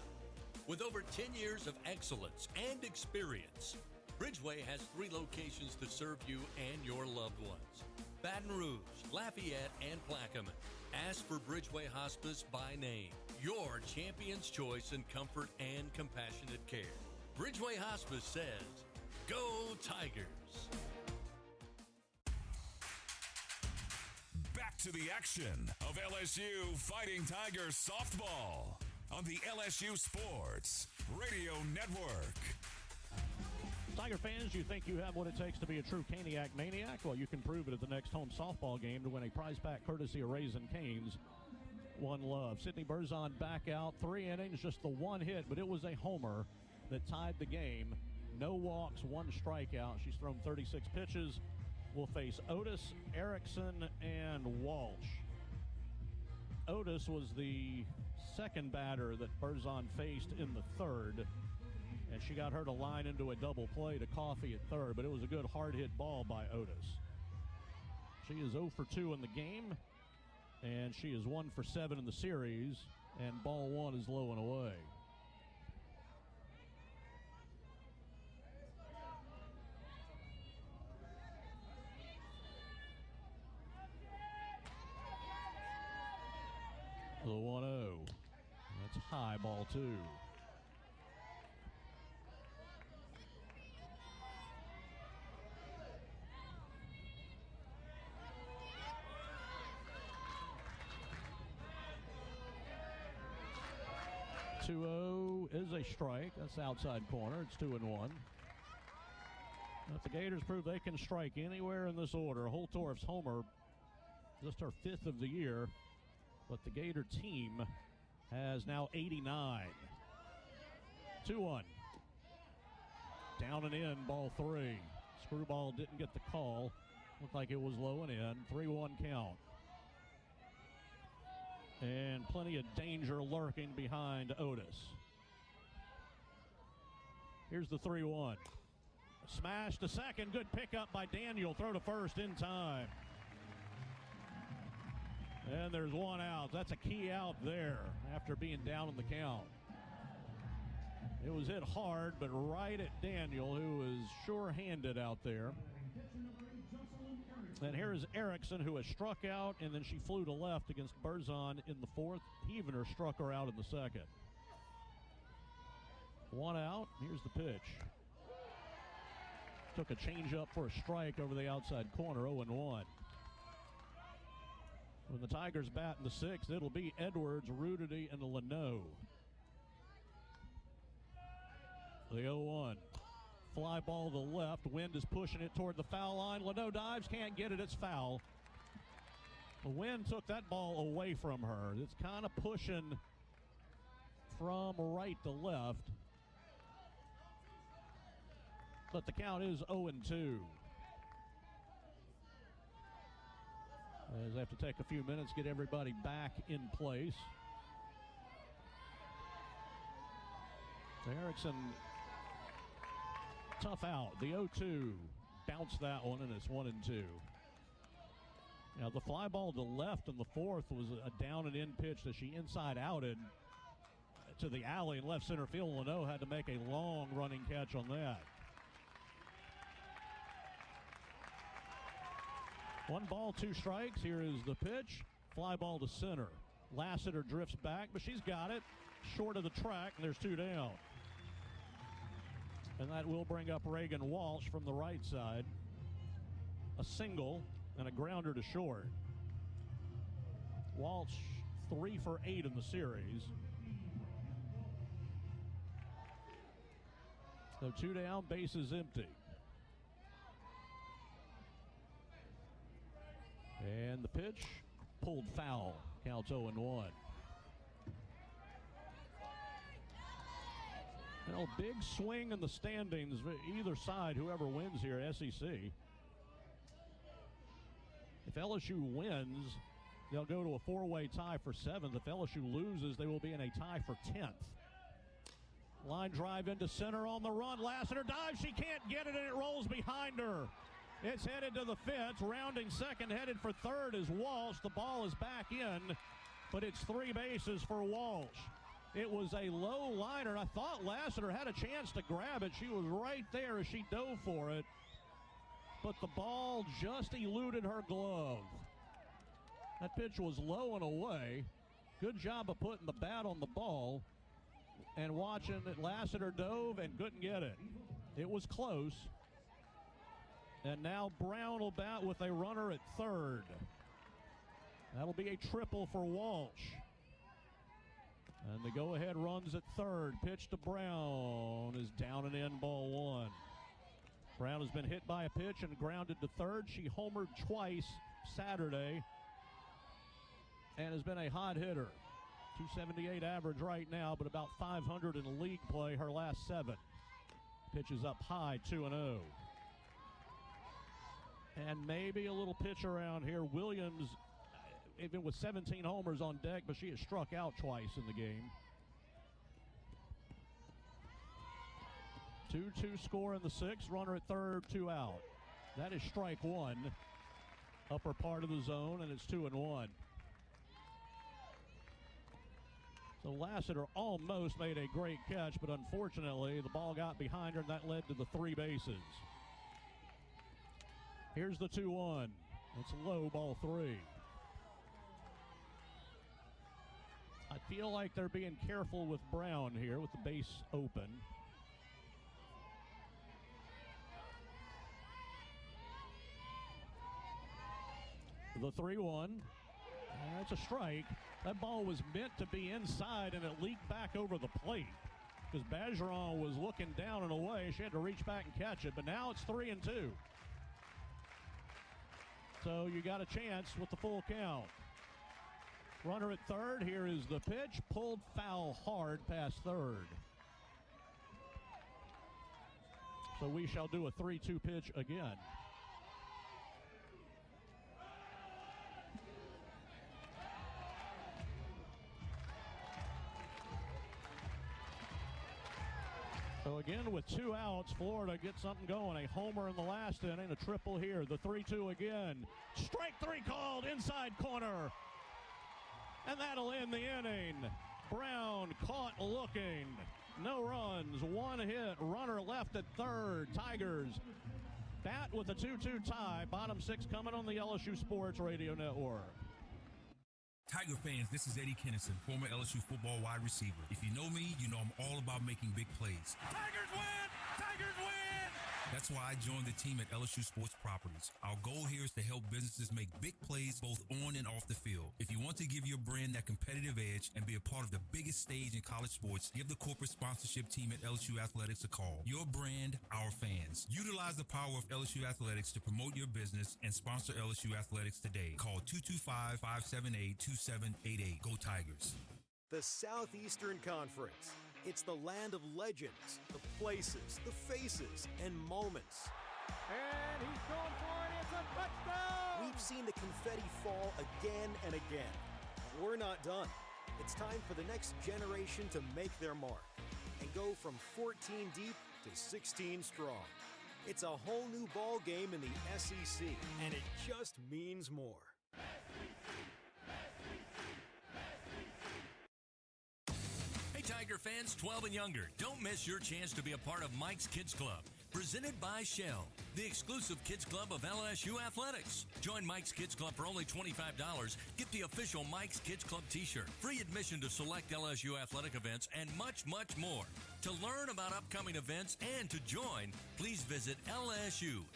With over 10 years of excellence and experience, Bridgeway has 3 locations to serve you and your loved ones: Baton Rouge, Lafayette, and Plaquemine. Ask for Bridgeway Hospice by name, your champion's choice in comfort and compassionate care. Bridgeway Hospice says, "Go Tigers!" Back to the action of LSU Fighting Tigers softball on the LSU Sports Radio Network. Tiger fans, you think you have what it takes to be a true Caniac maniac? Well, you can prove it at the next home softball game to win a prize pack courtesy of Raisin Cane's One Love. Sydney Berzon back out, 3 innings, just the 1 hit, but it was a homer that tied the game. No walks, 1 strikeout. She's thrown 36 pitches. Will face Otis, Erickson, and Walsh. Otis was the second batter that Berzon faced in the 3rd, and she got her to line into a double play to Coffey at 3rd, but it was a good hard-hit ball by Otis. She is 0 for 2 in the game, and she is 1 for 7 in the series, and ball 1 is low and away. The 1-0. That's high, ball 2. Is a strike. That's outside corner. It's 2-1. If the Gators prove they can strike anywhere in this order, Holtorf's homer, just her 5th of the year, but the Gator team has now 89. 2-1. Down and in, ball 3. Screwball didn't get the call. Looked like it was low and in. 3-1 count. And plenty of danger lurking behind Otis. Here's the 3-1. Smash to second. Good pickup by Daniel. Throw to first in time. And there's 1 out. That's a key out there after being down in the count. It was hit hard, but right at Daniel, who is sure-handed out there. And here is Erickson, who has struck out, and then she flew to left against Berzon in the 4th. Heavener struck her out in the 2nd. 1 out. Here's the pitch. Took a changeup for a strike over the outside corner, 0-1. When the Tigers bat in the 6th, it'll be Edwards, Rudity, and Leno. The 0-1. Fly ball to the left. Wind is pushing it toward the foul line. Leno dives, can't get it. It's foul. The wind took that ball away from her. It's kind of pushing from right to left. But the count is 0-2. As they have to take a few minutes, get everybody back in place. Erickson, tough out. The 0-2, bounced that one, and it's 1-2. Now, the fly ball to left in the fourth was a down and in pitch that she inside outed to the alley in left center field. Leno had to make a long running catch on that. 1 ball, 2 strikes. Here is the pitch. Fly ball to center. Lassiter drifts back, but she's got it. Short of the track, and there's 2 down. And that will bring up Reagan Walsh from the right side. A single and a grounder to short. Walsh 3 for 8 in the series. So 2 down, bases empty. And the pitch pulled foul. Counts 0-1. Well, big swing in the standings, either side, whoever wins here, SEC. If LSU wins, they'll go to a 4-way tie for 7th. If LSU loses, they will be in a tie for 10th. Line drive into center on the run. Lassiter dives. She can't get it, and it rolls behind her. It's headed to the fence. Rounding second, headed for third is Walsh. The ball is back in, but it's 3 bases for Walsh. It was a low liner. I thought Lassiter had a chance to grab it. She was right there as she dove for it, but the ball just eluded her glove. That pitch was low and away. Good job of putting the bat on the ball and watching it. Lassiter dove and couldn't get it. It was close. And now Brown will bat with a runner at third. That'll be a triple for Walsh. And the go-ahead runs at third. Pitch to Brown is down and in, ball 1. Brown has been hit by a pitch and grounded to third. She homered twice Saturday and has been a hot hitter. 278 average right now, but about 500 in league play her last 7. Pitch is up high, 2-0. And maybe a little pitch around here. Williams, even with 17 homers on deck, but she has struck out twice in the game. 2-2 score in the 6th. Runner at third, 2 out. That is strike 1. Upper part of the zone, and it's 2-1. So Lassiter almost made a great catch, but unfortunately the ball got behind her, and that led to the 3 bases. Here's the 2-1. It's low, ball 3. I feel like they're being careful with Brown here with the base open. The 3-1. That's a strike. That ball was meant to be inside, and it leaked back over the plate because Bergeron was looking down and away. She had to reach back and catch it, but now it's 3-2. So you got a chance with the full count. Runner at third. Here is the pitch. Pulled foul hard past third. So we shall do a 3-2 pitch again. So again, with 2 outs, Florida gets something going. A homer in the last inning, a triple here. The 3-2 again. Strike 3 called, inside corner. And that'll end the inning. Brown caught looking. No runs, 1 hit. Runner left at third. Tigers bat with a 2-2 tie. Bottom 6 coming on the LSU Sports Radio Network. Tiger fans, this is Eddie Kennison, former LSU football wide receiver. If you know me, you know I'm all about making big plays. Tigers win! Tigers win! That's why I joined the team at LSU Sports Properties. Our goal here is to help businesses make big plays both on and off the field. If you want to give your brand that competitive edge and be a part of the biggest stage in college sports, give the corporate sponsorship team at LSU Athletics a call. Your brand, our fans. Utilize the power of LSU Athletics to promote your business and sponsor LSU Athletics today. Call 225-578-2788. Go Tigers. The Southeastern Conference, It's the land of legends, the places, the faces, and moments. And he's going for it. It's a touchdown! We've seen the confetti fall again and again. We're not done. It's time for the next generation to make their mark and go from 14 deep to 16 strong. It's a whole new ball game in the SEC, and it just means more. Hey, Tiger fans 12 and younger, don't miss your chance to be a part of Mike's Kids Club, presented by Shell, the exclusive kids club of LSU Athletics. Join Mike's Kids Club for only $25. Get the official Mike's Kids Club t-shirt, free admission to select LSU athletic events, and much, much more. To learn about upcoming events and to join, please visit LSUMKC.com.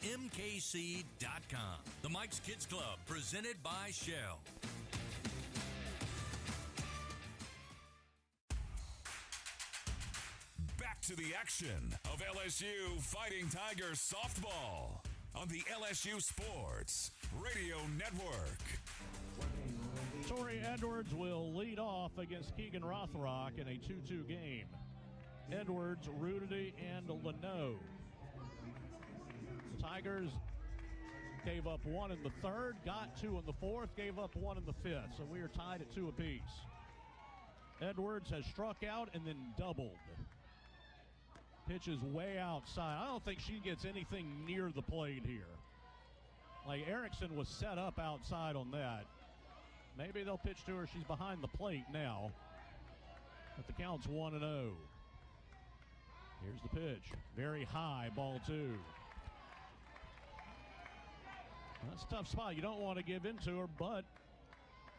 The Mike's Kids Club, presented by Shell. Back to the action of LSU Fighting Tigers softball on the LSU Sports Radio Network. Tori Edwards will lead off against Keegan Rothrock in a 2-2 game. Edwards, Rudity, and Leno. The Tigers gave up one in the third, got two in the fourth, gave up one in the fifth. So we are tied at 2 apiece. Edwards has struck out and then doubled. Pitch is way outside. I don't think she gets anything near the plate here. Like Erickson was set up outside on that. Maybe they'll pitch to her. She's behind the plate now. But the count's 1-0. Here's the pitch. Very high, ball 2. That's a tough spot. You don't want to give in to her, but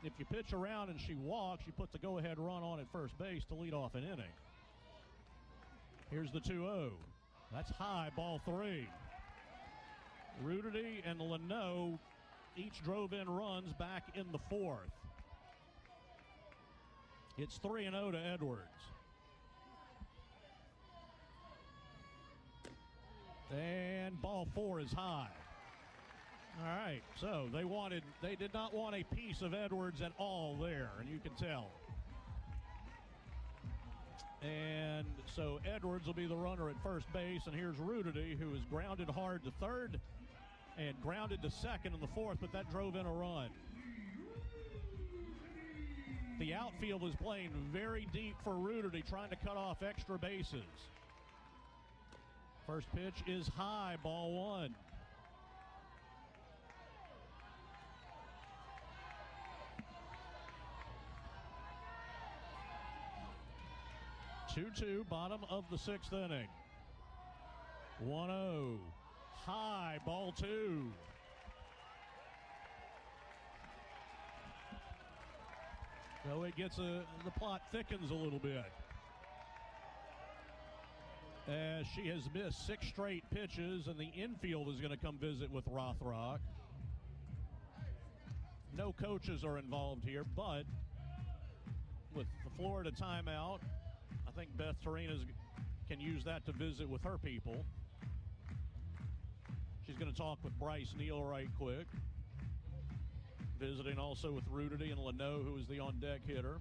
if you pitch around and she walks, you put the go-ahead run on at first base to lead off an inning. Here's the 2-0. That's high, ball 3. Rudity and Leno each drove in runs back in the fourth. It's 3-0 to Edwards. And ball 4 is high. All right, so they did not want a piece of Edwards at all there, and you can tell. And so Edwards will be the runner at first base, and here's Rudity, who is grounded hard to third and grounded to second in the fourth, but that drove in a run. The outfield is playing very deep for Rudity, trying to cut off extra bases. First pitch is high, ball 1. Two, bottom of the 6th inning. 1-0. High, ball 2. So it gets the plot thickens a little bit. As she has missed 6 straight pitches, and the infield is going to come visit with Rothrock. No coaches are involved here, but with the Florida timeout, I think Beth Torinas can use that to visit with her people. She's going to talk with Bryce Neal right quick. Visiting also with Rudity and Leno, who is the on-deck hitter.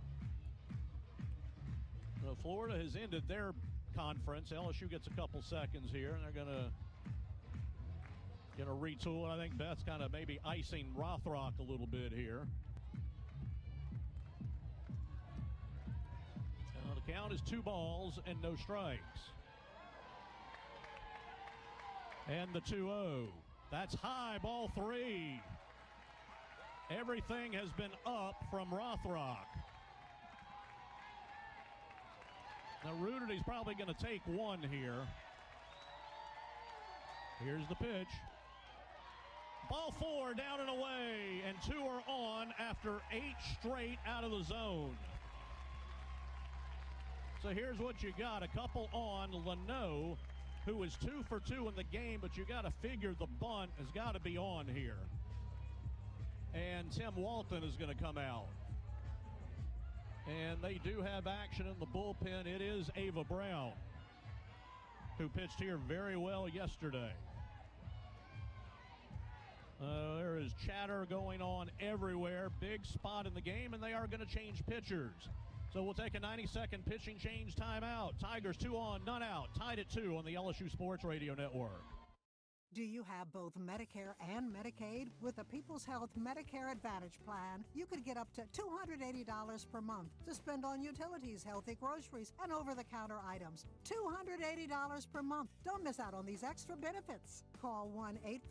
Florida has ended their conference. LSU gets a couple seconds here, and they're going to retool. And I think Beth's kind of maybe icing Rothrock a little bit here. The count is 2 balls and no strikes. And the 2-0. That's high, ball 3. Everything has been up from Rothrock. Now Rudity's probably going to take one here. Here's the pitch. Ball 4 down and away, and 2 are on after 8 straight out of the zone. So here's what you got. A couple on. Leno, who is 2 for 2 in the game, but you got to figure the bunt has got to be on here. And Tim Walton is going to come out. And they do have action in the bullpen. It is Ava Brown, who pitched here very well yesterday. There is chatter going on everywhere. Big spot in the game, and they are going to change pitchers. So we'll take a 90-second pitching change timeout. Tigers 2 on, none out. Tied at 2 on the LSU Sports Radio Network. Do you have both Medicare and Medicaid? With the People's Health Medicare Advantage Plan, you could get up to $280 per month to spend on utilities, healthy groceries, and over-the-counter items. $280 per month. Don't miss out on these extra benefits. Call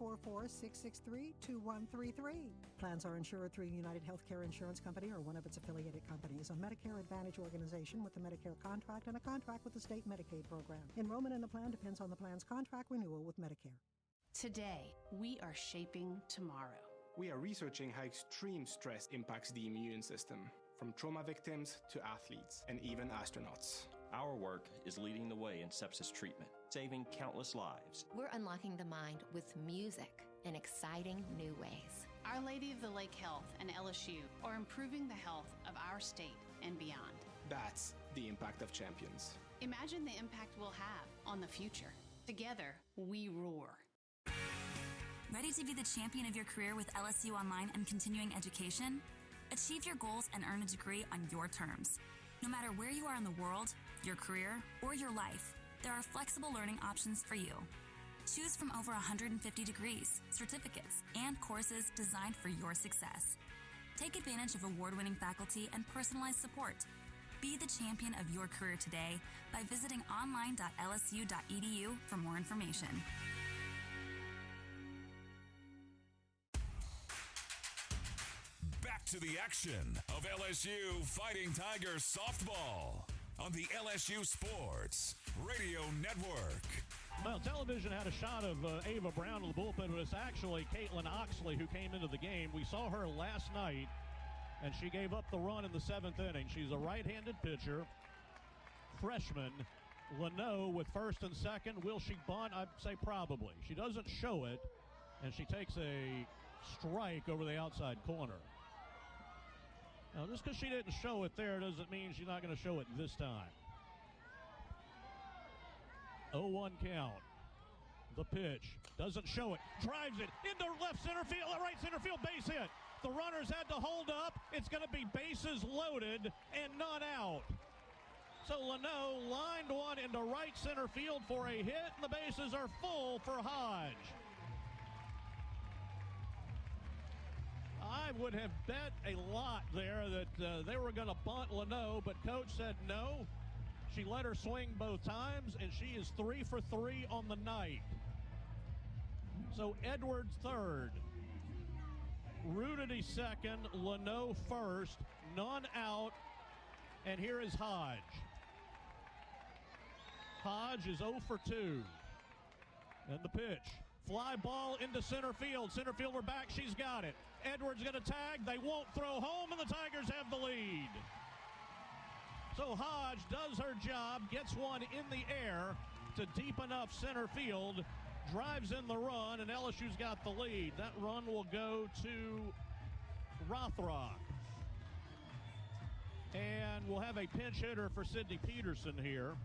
1-844-663-2133. Plans are insured through United Healthcare Insurance Company or one of its affiliated companies, a Medicare Advantage organization with a Medicare contract and a contract with the state Medicaid program. Enrollment in the plan depends on the plan's contract renewal with Medicare. Today, we are shaping tomorrow. We are researching how extreme stress impacts the immune system, from trauma victims to athletes and even astronauts. Our work is leading the way in sepsis treatment, saving countless lives. We're unlocking the mind with music in exciting new ways. Our Lady of the Lake Health and LSU are improving the health of our state and beyond. That's the impact of champions. Imagine the impact we'll have on the future. Together, we roar. Ready to be the champion of your career with LSU Online and continuing education? Achieve your goals and earn a degree on your terms. No matter where you are in the world, your career, or your life, there are flexible learning options for you. Choose from over 150 degrees, certificates, and courses designed for your success. Take advantage of award-winning faculty and personalized support. Be the champion of your career today by visiting online.lsu.edu for more information. Back to the action of LSU Fighting Tigers softball on the LSU Sports Radio Network. Well, television had a shot of Ava Brown in the bullpen, but it's actually Caitlin Oxley who came into the game. We saw her last night, and she gave up the run in the 7th inning. She's a right-handed pitcher, freshman. Leno with first and second. Will she bunt? I'd say probably. She doesn't show it, and she takes a strike over the outside corner. Now, just because she didn't show it there doesn't mean she's not going to show it this time. 0-1 count. The pitch. Doesn't show it. Drives it into left center field. Right center field, base hit. The runners had to hold up. It's going to be bases loaded and none out. So Leno lined one into right center field for a hit, and the bases are full for Hodge. I would have bet a lot there that they were going to bunt Leno, but coach said no. She let her swing both times, and she is 3 for 3 on the night. So Edwards third, Rudity second, Leno first, none out, and here is Hodge. Hodge is 0 for 2. And the pitch. Fly ball into center field. Center fielder back. She's got it. Edwards going to tag. They won't throw home, and the Tigers have the lead. So Hodge does her job, gets one in the air to deep enough center field, drives in the run, and LSU's got the lead. That run will go to Rothrock. And we'll have a pinch hitter for Sydney Peterson here.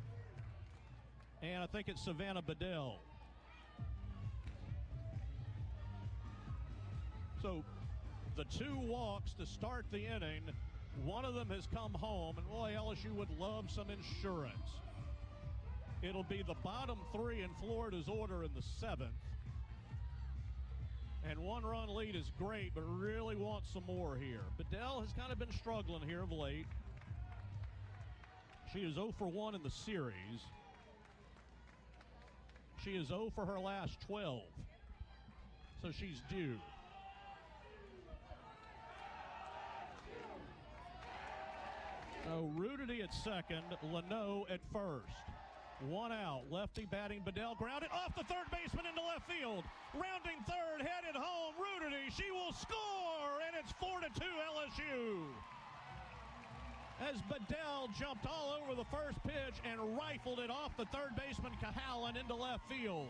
And I think it's Savannah Bedell. So the 2 walks to start the inning. One of them has come home, and boy, LSU would love some insurance. It'll be the bottom 3 in Florida's order in the 7th. And 1-run lead is great, but really want some more here. Bedell has kind of been struggling here of late. She is 0 for 1 in the series. She is 0 for her last 12. So she's due. So Rudity at second, Leno at first. 1 out, lefty batting Bedell, grounded off the third baseman into left field. Rounding third, headed home, Rudity, she will score, and it's 4-2 LSU. As Bedell jumped all over the first pitch and rifled it off the third baseman Cahalan into left field.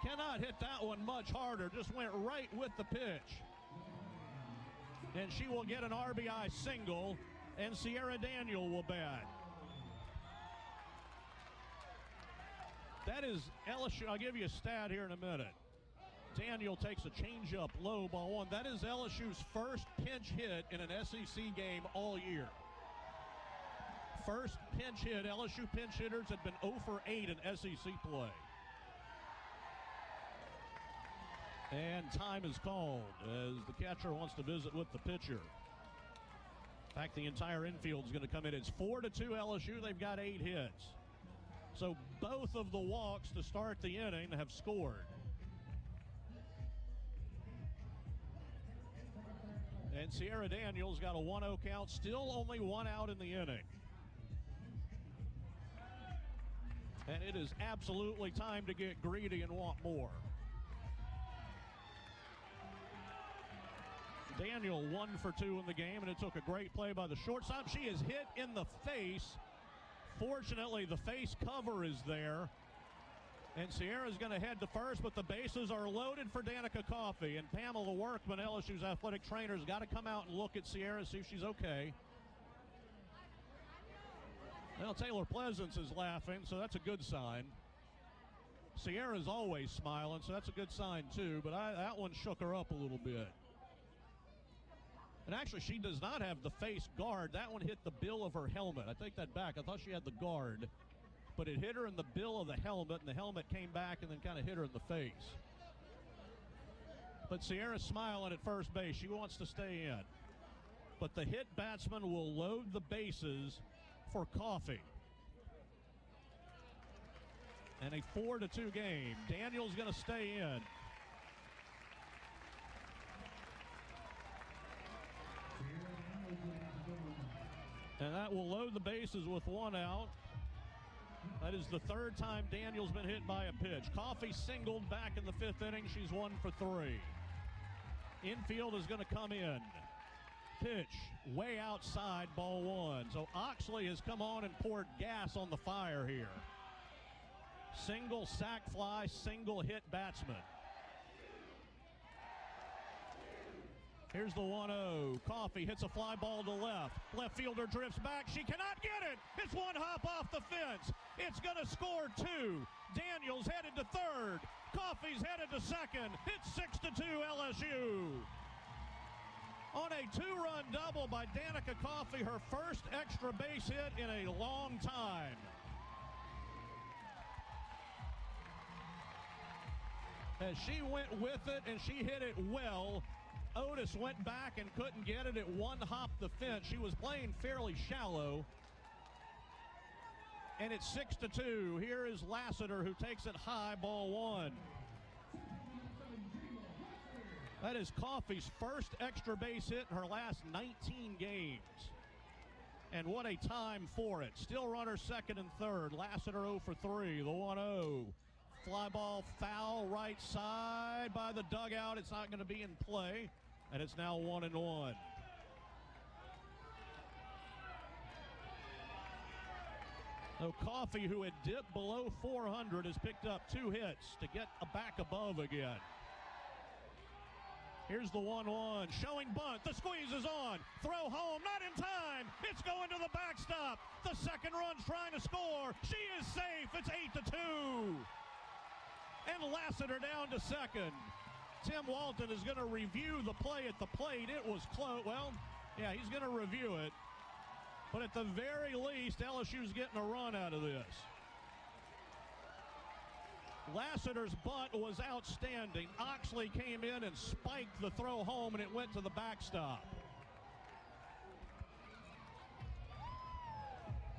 Cannot hit that one much harder, just went right with the pitch. And she will get an RBI single, and Sierra Daniel will bat. That is LSU. I'll give you a stat here in a minute. Daniel takes a changeup low, ball one. That is LSU's first pinch hit in an SEC game all year. First pinch hit. LSU pinch hitters had been 0 for 8 in SEC play. And time is called as the catcher wants to visit with the pitcher. In fact, the entire infield is going to come in. It's 4-2 LSU. They've got 8 hits. So both of the walks to start the inning have scored. And Sierra Daniels got a 1-0 count, still only 1 out in the inning. And it is absolutely time to get greedy and want more. Daniel 1 for 2 in the game, and it took a great play by the shortstop. She is hit in the face. Fortunately, the face cover is there. And Sierra's going to head to first, but the bases are loaded for Danica Coffey. And Pamela Workman, LSU's athletic trainer, has got to come out and look at Sierra, see if she's okay. Well, Taylor Pleasance is laughing, so that's a good sign. Sierra's always smiling, so that's a good sign too, but that one shook her up a little bit. And actually, she does not have the face guard. That one hit the bill of her helmet. I take that back. I thought she had the guard, but it hit her in the bill of the helmet, and the helmet came back and then kind of hit her in the face. But Sierra's smiling at first base. She wants to stay in. But the hit batsman will load the bases for Coffey. And a 4-2 game. Daniel's going to stay in. And that will load the bases with 1 out. That is the 3rd time Daniel's been hit by a pitch. Coffey singled back in the 5th inning. She's 1 for 3. Infield is going to come in. Pitch way outside, ball 1. So Oxley has come on and poured gas on the fire here. Single sac fly, single hit batsman. Here's the 1-0. Coffey hits a fly ball to left. Left fielder drifts back. She cannot get it. It's 1 hop off the fence. It's going to score 2. Daniels headed to 3rd. Coffey's headed to 2nd. It's 6-2 LSU. On a 2-run double by Danica Coffey, her first extra base hit in a long time. As she went with it and she hit it well, Otis went back and couldn't get it. It 1 hop the fence. She was playing fairly shallow. And it's 6-2. Here is Lassiter, who takes it high, ball 1. That is Coffey's first extra base hit in her last 19 games. And what a time for it. Still runner 2nd and 3rd. Lassiter 0 for 3. The 1-0. Fly ball foul right side by the dugout. It's not going to be in play. And it's now 1-1. So Coffey, who had dipped below 400, has picked up 2 hits to get back above again. Here's the 1-1, showing bunt. The squeeze is on. Throw home, not in time. It's going to the backstop. The second run's trying to score. She is safe. It's 8-2. And Lassiter down to 2nd. Tim Walton is going to review the play at the plate. It was close. Well, yeah, he's going to review it. But at the very least, LSU's getting a run out of this. Lassiter's bunt was outstanding. Oxley came in and spiked the throw home, and it went to the backstop.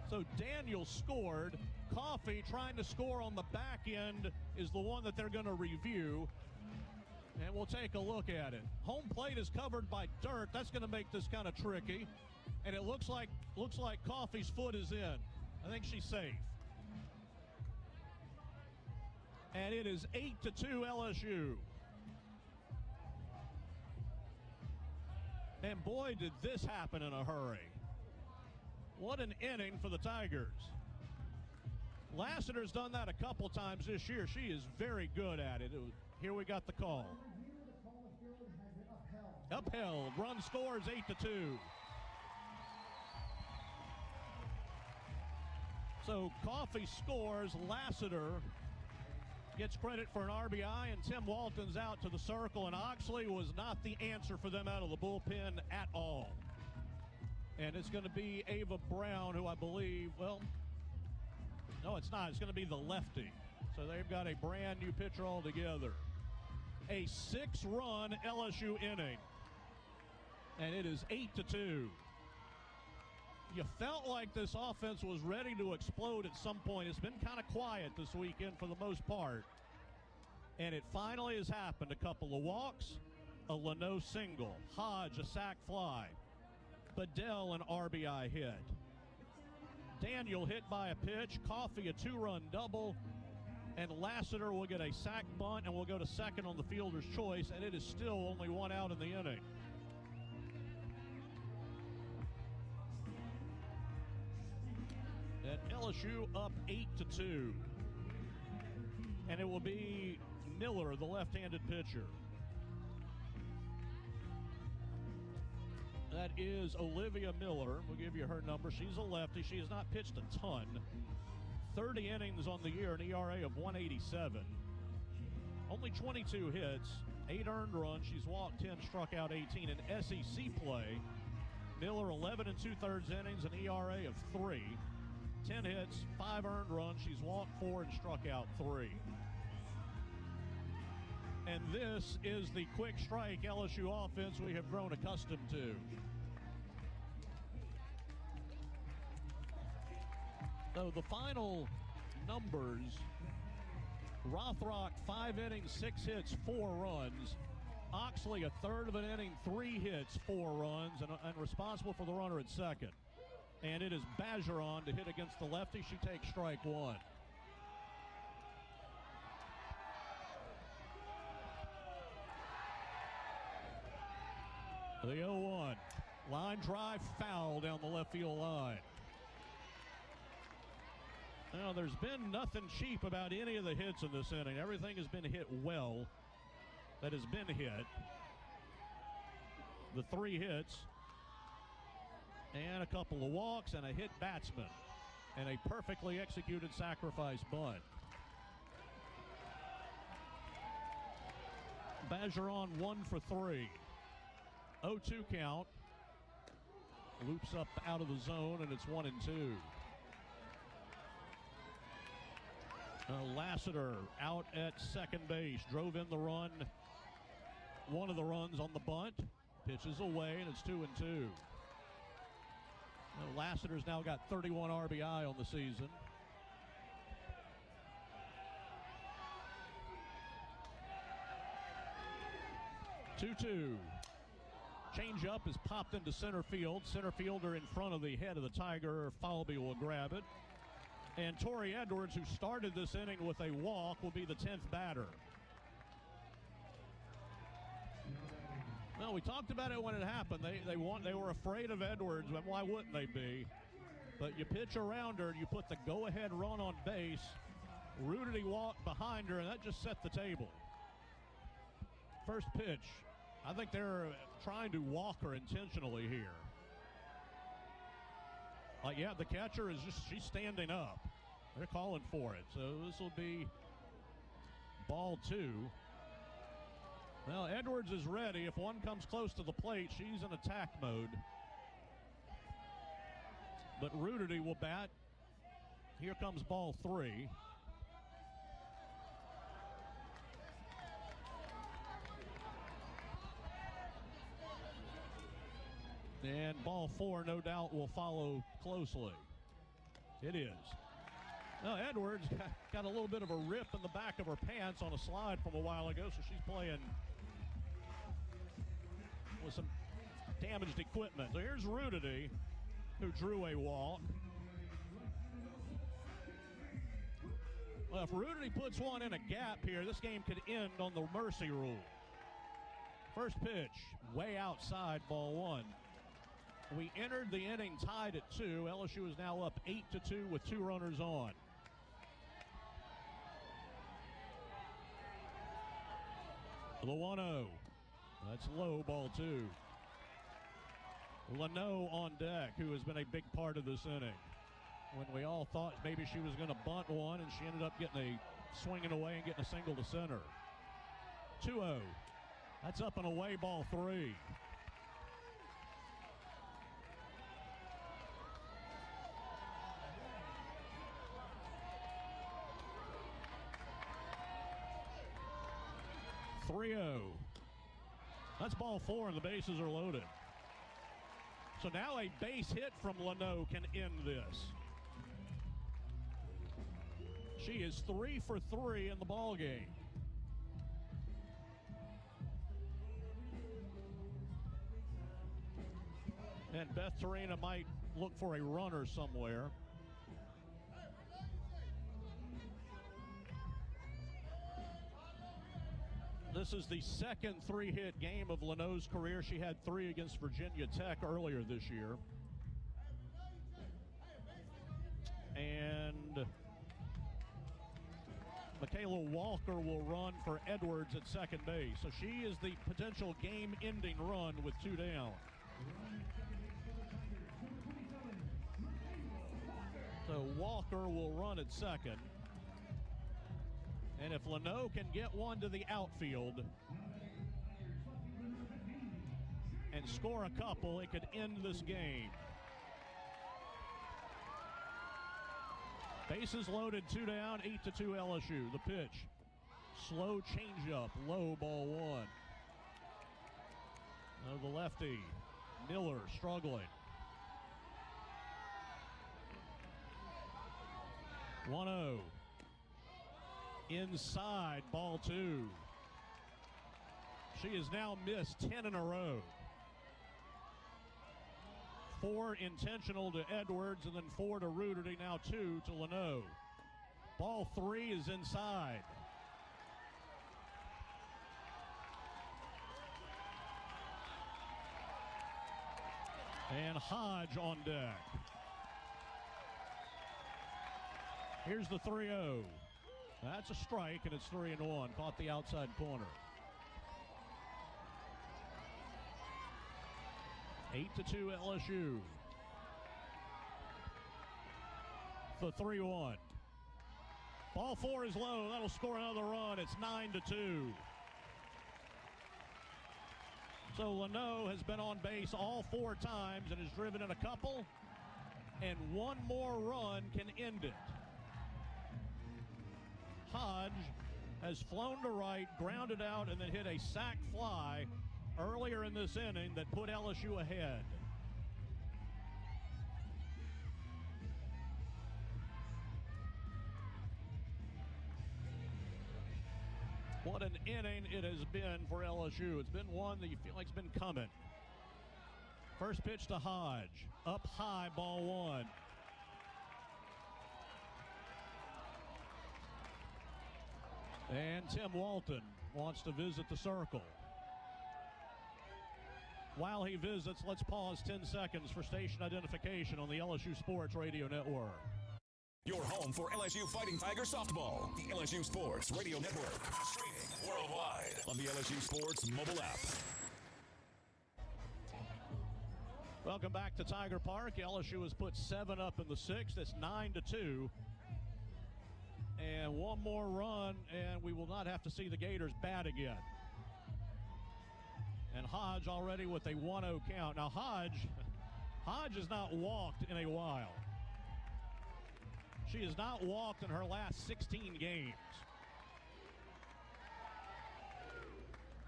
So Daniel scored. Coffey trying to score on the back end is the one that they're going to review. And we'll take a look at it. Home plate is covered by dirt. That's going to make this kind of tricky. And it looks like Coffey's foot is in. I think she's safe. And it is 8-2 LSU. And boy, did this happen in a hurry. What an inning for the Tigers. Lassiter's done that a couple times this year. She is very good at it. Here we got the call. Upheld. Run scores 8-2. So Coffey scores. Lassiter gets credit for an RBI, and Tim Walton's out to the circle, and Oxley was not the answer for them out of the bullpen at all. And it's going to be Ava Brown, who I believe, well, no, it's not. It's going to be the lefty. So they've got a brand new pitcher altogether. A 6-run LSU inning, and it is 8-2. You felt like this offense was ready to explode at some point. It's been kind of quiet this weekend for the most part. And it finally has happened. A couple of walks, a Leno single, Hodge a sac fly, Bedell an RBI hit, Daniel hit by a pitch, Coffey a 2-run double, and Lassiter will get a sac bunt and will go to second on the fielder's choice, and it is still only one out in the inning. And LSU up 8-2. And it will be Miller, the left-handed pitcher. That is Olivia Miller. We'll give you her number. She's a lefty. She has not pitched a ton. 30 innings on the year, an ERA of 187. Only 22 hits, 8 earned runs. She's walked 10, struck out 18. In SEC play, Miller 11 2/3 innings, an ERA of 3. 10 hits, 5 earned runs. She's walked 4 and struck out 3. And this is the quick strike LSU offense we have grown accustomed to. So the final numbers, Rothrock 5 innings, 6 hits, 4 runs. Oxley a third of an inning, 3 hits, 4 runs, and responsible for the runner at second. And it is Bergeron to hit against the lefty. She takes strike 1. The 0-1. Line drive foul down the left field line. Now, there's been nothing cheap about any of the hits in this inning. Everything has been hit well that has been hit. The 3 hits, and a couple of walks, and a hit batsman, and a perfectly executed sacrifice bunt. Bergeron 1 for 3. 0-2 count. Loops up out of the zone, and it's 1-2. Lassiter out at second base. Drove in the run. One of the runs on the bunt. Pitches away, and it's 2-2. Lassiter's now got 31 RBI on the season. Two-two. Change-up is popped into center field. Center fielder in front of the head of the Tiger. Falby will grab it. And Tori Edwards, who started this inning with a walk, will be the 10th batter. Well, we talked about it when it happened. They were afraid of Edwards. Why wouldn't they be? But you pitch around her, you put the go-ahead run on base. Rudity walked behind her, and that just set the table. First pitch. I think they're trying to walk her intentionally here. Yeah, the catcher is she's standing up. They're calling for it. So this will be ball 2. Well, Edwards is ready. If one comes close to the plate, she's in attack mode. But Rudity will bat. Here comes ball 3. And ball 4, no doubt, will follow closely. It is. Now, Edwards got a little bit of a rip in the back of her pants on a slide from a while ago, so she's playing with some damaged equipment. So here's Rudity, who drew a walk. Well, if Rudity puts one in a gap here, this game could end on the mercy rule. First pitch, way outside, ball 1. We entered the inning tied at 2. LSU is now up 8-2 with 2 runners on. The 1-0. That's low, ball 2. Leno on deck, who has been a big part of this inning. When we all thought maybe she was going to bunt one, and she ended up getting a swinging away and getting a single to center. 2-0. That's up and away, ball 3. That's ball 4, and the bases are loaded. So now a base hit from Leno can end this. She is 3 for 3 in the ball game. And Beth Torina might look for a runner somewhere. This is the second 3-hit game of Leno's career. She had 3 against Virginia Tech earlier this year. And Michaela Walker will run for Edwards at second base. So she is the potential game-ending run with 2 down. So Walker will run at second. And if Leno can get one to the outfield and score a couple, it could end this game. Bases loaded, 2 down, 8-2 LSU. The pitch, slow changeup, low, ball 1. Now the lefty, Miller, struggling. 1-0. Inside, ball 2. She has now missed 10 in a row. 4 intentional to Edwards, and then 4 to Ruderty, now 2 to Leno. Ball 3 is inside. And Hodge on deck. Here's the 3-0. That's a strike, and it's 3-1. Caught the outside corner. 8-2 LSU. The 3-1. Ball 4 is low. That'll score another run. It's 9-2. So Leno has been on base all 4 times and has driven in a couple, and 1 more run can end it. Hodge has flown to right, grounded out, and then hit a sac fly earlier in this inning that put LSU ahead. What an inning it has been for LSU. It's been one that you feel like it's been coming. First pitch to Hodge, up high, ball 1. And Tim Walton wants to visit the circle. While he visits, let's pause 10 seconds for station identification on the LSU Sports Radio Network. Your home for LSU Fighting Tiger softball. The LSU Sports Radio Network. Streaming worldwide on the LSU Sports mobile app. Welcome back to Tiger Park. LSU has put 7 up in the 6th. It's 9-2. And 1 more run, and we will not have to see the Gators bat again. And Hodge already with a 1-0 count. Now Hodge has not walked in a while. She has not walked in her last 16 games.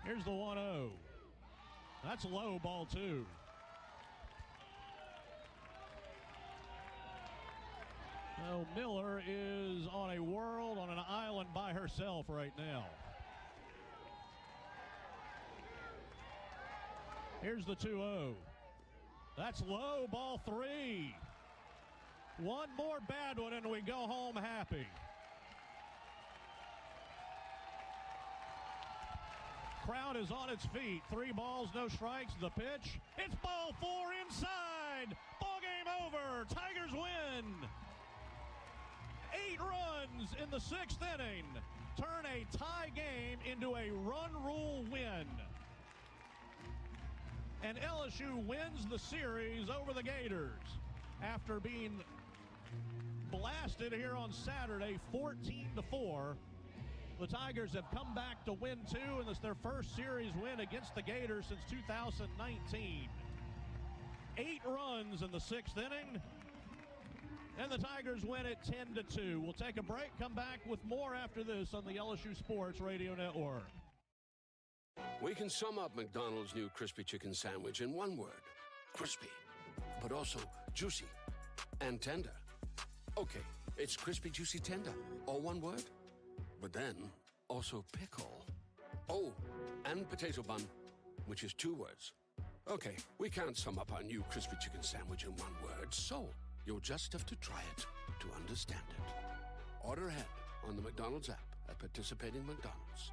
Here's the 1-0. That's low, ball 2. Well, Miller is on a world, on an island by herself right now. Here's the 2-0. That's low, ball 3. 1 more bad one, and we go home happy. Crowd is on its feet. 3 balls, no strikes. The pitch. It's ball 4 inside. Ball game over. Tigers win. 8 runs in the 6th inning. Turn a tie game into a run rule win. And LSU wins the series over the Gators after being blasted here on Saturday 14-4 The Tigers have come back to win two, and it's their first series win against the Gators since 2019. 8 runs in the 6th inning, and the Tigers win it 10-2. We'll take a break, come back with more after this on the LSU Sports Radio Network. We can sum up McDonald's new crispy chicken sandwich in one word: crispy, but also juicy and tender. Okay, it's crispy, juicy, tender, all one word. But then, also pickle. Oh, and potato bun, which is 2 words. Okay, we can't sum up our new crispy chicken sandwich in one word, so you'll just have to try it to understand it. Order ahead on the McDonald's app at participating McDonald's.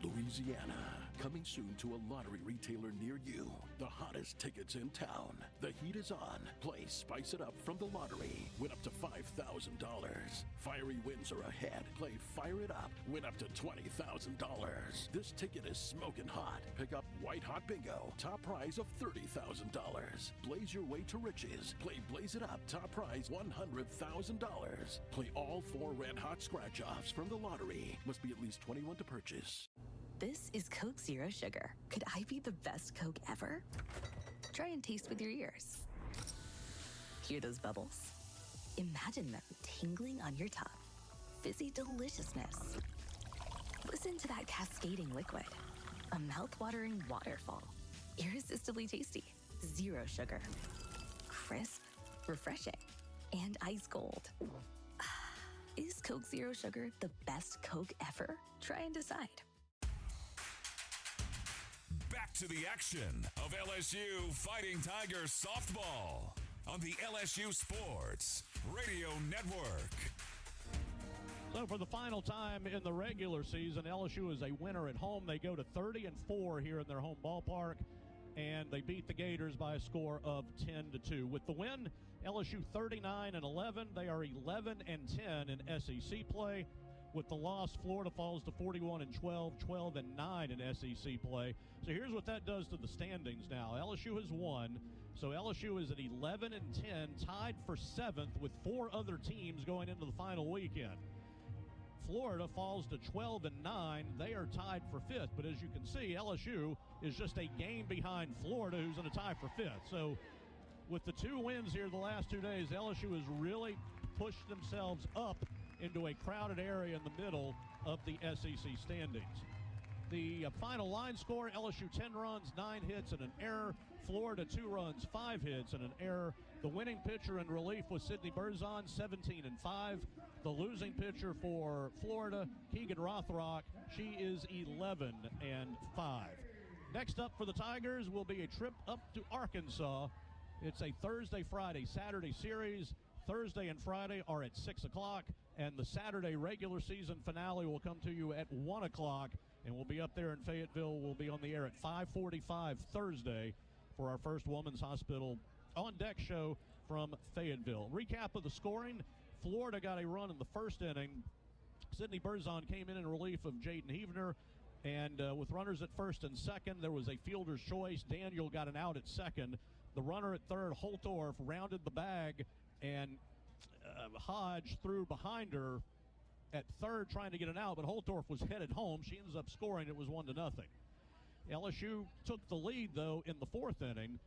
Louisiana, coming soon to a lottery retailer near you. The hottest tickets in town. The heat is on. Play Spice It Up from the lottery. Win up to $5,000. Fiery wins are ahead. Play Fire It Up. Win up to $20,000. This ticket is smoking hot. Pick up White Hot Bingo. Top prize of $30,000. Blaze your way to riches. Play Blaze It Up. Top prize $100,000. Play all 4 red hot scratch-offs from the lottery. Must be at least 21 to purchase. This is Coke Zero Sugar. Could I be the best Coke ever? Try and taste with your ears. Hear those bubbles? Imagine them tingling on your tongue. Fizzy deliciousness. Listen to that cascading liquid. A mouth-watering waterfall. Irresistibly tasty. Zero sugar. Crisp, refreshing, and ice cold. Is Coke Zero Sugar the best Coke ever? Try and decide. Back to the action of LSU Fighting Tigers softball on the LSU Sports Radio Network. So for the final time in the regular season, LSU is a winner at home. They go to 30-4 here in their home ballpark, and they beat the Gators by a score of 10-2. With the win, LSU 39-11. They are 11-10 in SEC play. With the loss, Florida falls to 41-12, 12-9 in SEC play. So here's what that does to the standings now. LSU has won, so LSU is at 11-10, tied for 7th with 4 other teams going into the final weekend. Florida falls to 12-9. They are tied for 5th, but as you can see, LSU is just a game behind Florida, who's in a tie for 5th. So with the 2 wins here the last 2 days, LSU has really pushed themselves up into a crowded area in the middle of the SEC standings. The final line score, LSU 10 runs, 9 hits, and an error. Florida 2 runs, 5 hits, and an error. The winning pitcher in relief was Sydney Berzon, 17-5. The losing pitcher for Florida, Keegan Rothrock, she is 11-5. Next up for the Tigers will be a trip up to Arkansas. It's a Thursday, Friday, Saturday series. Thursday and Friday are at 6 o'clock, and the Saturday regular season finale will come to you at 1 o'clock, and we'll be up there in Fayetteville. We'll be on the air at 5:45 Thursday for our first Women's Hospital On Deck show from Fayetteville. Recap of the scoring. Florida got a run in the first inning. Sydney Berzon came in relief of Jaden Heavener, and with runners at first and second, there was a fielder's choice. Daniel got an out at second. The runner at third, Holtorf, rounded the bag, and Hodge threw behind her at third trying to get an out, but Holtorf was headed home. She ends up scoring. It was 1-0. LSU took the lead, though, in the 4th inning.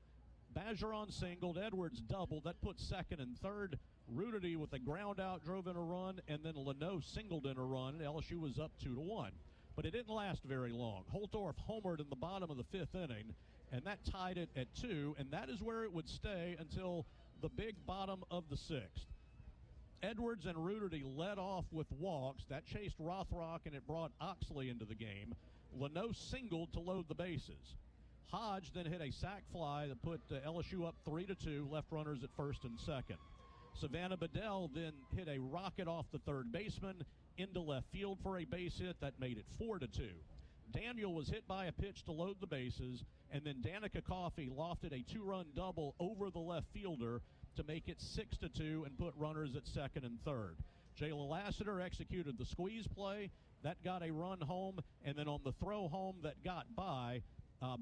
Bajeron singled, Edwards doubled. That put second and third. Rudity with a ground out drove in a run, and then Leno singled in a run. LSU was up 2-1. But it didn't last very long. Holtorf homered in the bottom of the 5th inning, and that tied it at 2, and that is where it would stay until the big bottom of the 6th. Edwards and Rudity led off with walks. That chased Rothrock, and it brought Oxley into the game. Leno singled to load the bases. Hodge then hit a sac fly that put LSU up 3-2, left runners at first and second. Savannah Bedell then hit a rocket off the third baseman into left field for a base hit that made it 4-2. Daniel was hit by a pitch to load the bases, and then Danica Coffey lofted a 2-run double over the left fielder to make it 6-2 and put runners at second and third. Jayla Lassiter executed the squeeze play. That got a run home, and then on the throw home that got by,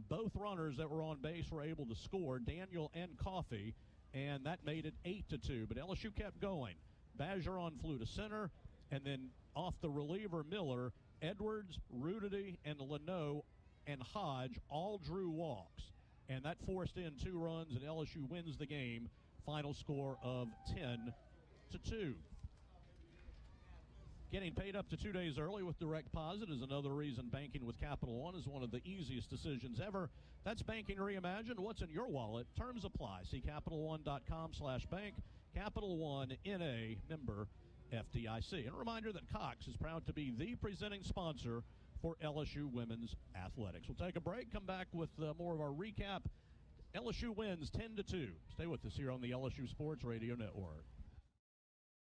both runners that were on base were able to score, Daniel and Coffey, and that made it 8-2. But LSU kept going. Bajeron flew to center. And then off the reliever, Miller, Edwards, Rudity, and Leno and Hodge all drew walks. And that forced in 2 runs, and LSU wins the game. Final score of 10-2. Getting paid up to 2 days early with Direct Deposit is another reason banking with Capital One is one of the easiest decisions ever. That's banking reimagined. What's in your wallet? Terms apply. See CapitalOne.com/bank. Capital One, N.A., member FDIC. And a reminder that Cox is proud to be the presenting sponsor for LSU women's athletics. We'll take a break, come back with more of our recap. LSU wins 10-2. Stay with us here on the LSU Sports Radio Network.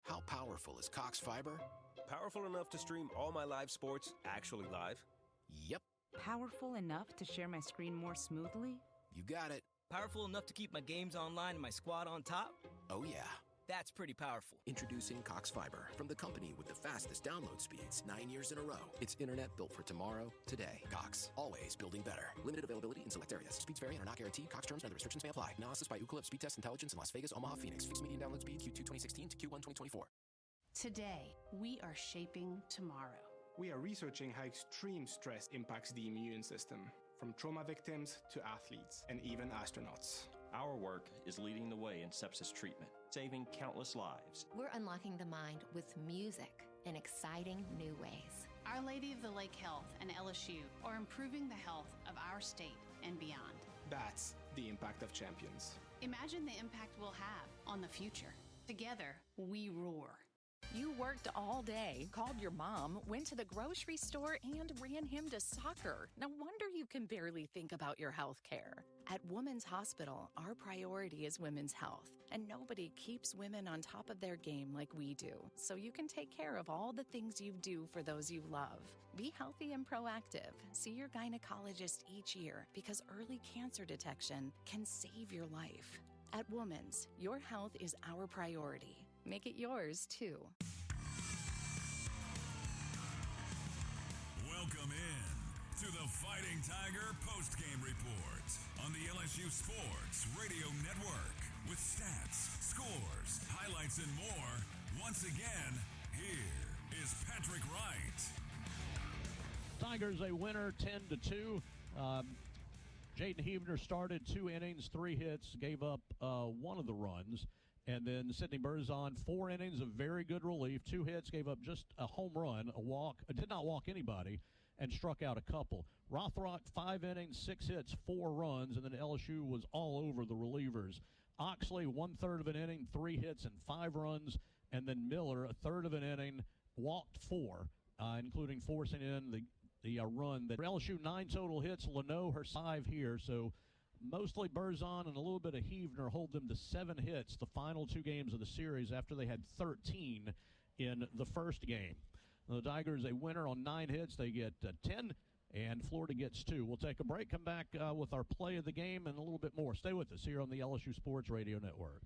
How powerful is Cox Fiber? Powerful enough to stream all my live sports actually live? Yep. Powerful enough to share my screen more smoothly? You got it. Powerful enough to keep my games online and my squad on top? Oh, yeah. That's pretty powerful. Introducing Cox Fiber, from the company with the fastest download speeds 9 years in a row. It's internet built for tomorrow, today. Cox, always building better. Limited availability in select areas. Speeds vary and are not guaranteed. Cox terms and other restrictions may apply. Analysis by Ookla of Speed Test Intelligence in Las Vegas, Omaha, Phoenix. Fixed median download speed Q2 2016 to Q1 2024. Today, we are shaping tomorrow. We are researching how extreme stress impacts the immune system, from trauma victims to athletes and even astronauts. Our work is leading the way in sepsis treatment, saving countless lives. We're unlocking the mind with music in exciting new ways. Our Lady of the Lake Health and LSU are improving the health of our state and beyond. That's the impact of champions. Imagine the impact we'll have on the future. Together, we roar. You worked all day, called your mom, went to the grocery store, and ran him to soccer. No wonder you can barely think about your health care. At Women's Hospital, our priority is women's health, and nobody keeps women on top of their game like we do, so you can take care of all the things you do for those you love. Be healthy and proactive. See your gynecologist each year, because early cancer detection can save your life. At Women's, your health is our priority. Make it yours, too. Welcome in to the Fighting Tiger postgame report on the LSU Sports Radio Network with stats, scores, highlights, and more. Once again, here is Patrick Wright. Tigers a winner 10-2. Jaden Huebner started 2 innings, 3 hits, gave up 1 of the runs. And then Sidney Berzon, 4 innings of very good relief, 2 hits, gave up just a home run, a walk, did not walk anybody, and struck out a couple. Rothrock, 5 innings, 6 hits, 4 runs, and then LSU was all over the relievers. Oxley, 1/3 of an inning, 3 hits, and 5 runs, and then Miller, 1/3 of an inning, walked 4, including forcing in the run. That LSU 9 total hits, Leno her 5 here, so mostly Berzon and a little bit of Huebner hold them to 7 hits the final 2 games of the series after they had 13 in the first game. The Tigers a winner on 9 hits. They get 10, and Florida gets 2. We'll take a break, come back with our play of the game and a little bit more. Stay with us here on the LSU Sports Radio Network.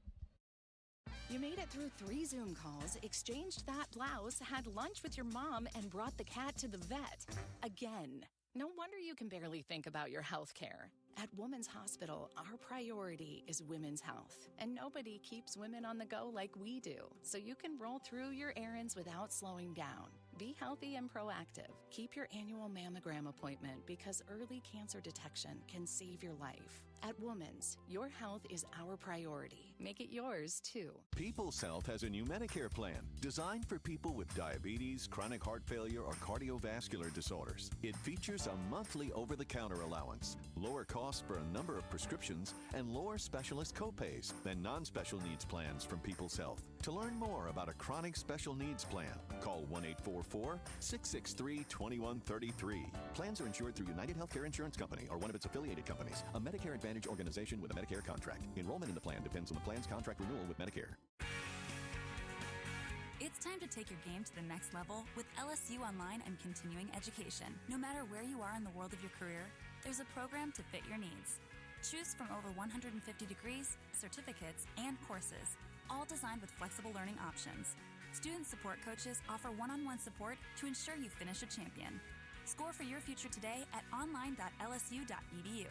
You made it through 3 Zoom calls, exchanged that blouse, had lunch with your mom, and brought the cat to the vet. Again. No wonder you can barely think about your health care. At Women's Hospital, our priority is women's health, and nobody keeps women on the go like we do, so you can roll through your errands without slowing down. Be healthy and proactive. Keep your annual mammogram appointment because early cancer detection can save your life. At Women's, your health is our priority. Make it yours, too. People's Health has a new Medicare plan designed for people with diabetes, chronic heart failure, or cardiovascular disorders. It features a monthly over-the-counter allowance, lower costs for a number of prescriptions, and lower specialist copays than non-special needs plans from People's Health. To learn more about a chronic special needs plan, call 1-844-663-2133. Plans are insured through United Healthcare Insurance Company or one of its affiliated companies, a Medicare Advantage organization with a Medicare contract. Enrollment in the plan depends on the plan's contract renewal with Medicare. It's time to take your game to the next level with LSU Online and Continuing Education. No matter where you are in the world of your career, there's a program to fit your needs. Choose from over 150 degrees, certificates, and courses, all designed with flexible learning options. Student support coaches offer one-on-one support to ensure you finish a champion. Score for your future today at online.lsu.edu.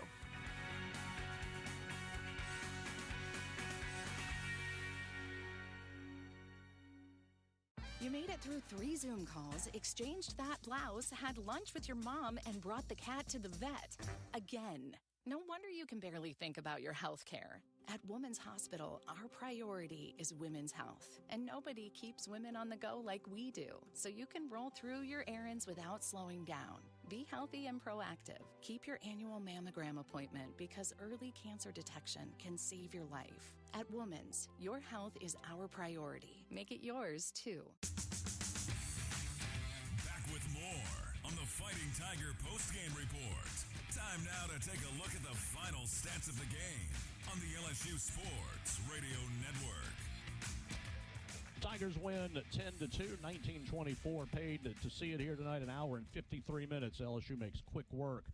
You made it it through 3 Zoom calls, exchanged that blouse, had lunch with your mom, and brought the cat to the vet. Again. No wonder you can barely think about your health care. At Women's Hospital, our priority is women's health. And nobody keeps women on the go like we do, so you can roll through your errands without slowing down. Be healthy and proactive. Keep your annual mammogram appointment because early cancer detection can save your life. At Women's, your health is our priority. Make it yours, too. Back with more on the Fighting Tiger postgame report. Time now to take a look at the final stats of the game on the LSU Sports Radio Network. Tigers win 10-2, 19-24. Paid to see it here tonight, an hour and 53 minutes. LSU makes quick work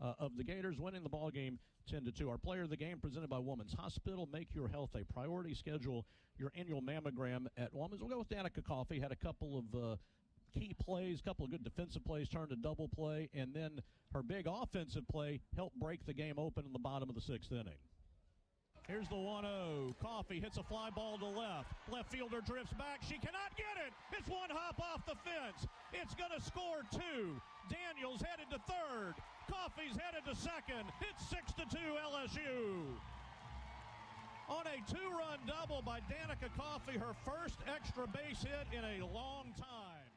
of the Gators, winning the ball game 10-2. Our player of the game presented by Women's Hospital. Make your health a priority. Schedule your annual mammogram at Women's. We'll go with Danica Coffey. Had a couple of key plays, a couple of good defensive plays, turned a double play, and then her big offensive play helped break the game open in the bottom of the 6th inning. Here's the 1-0. Coffey hits a fly ball to left. Left fielder drifts back. She cannot get it. It's one hop off the fence. It's going to score 2. Daniels headed to third. Coffey's headed to second. It's 6-2 LSU. On a 2-run double by Danica Coffey, her first extra base hit in a long time.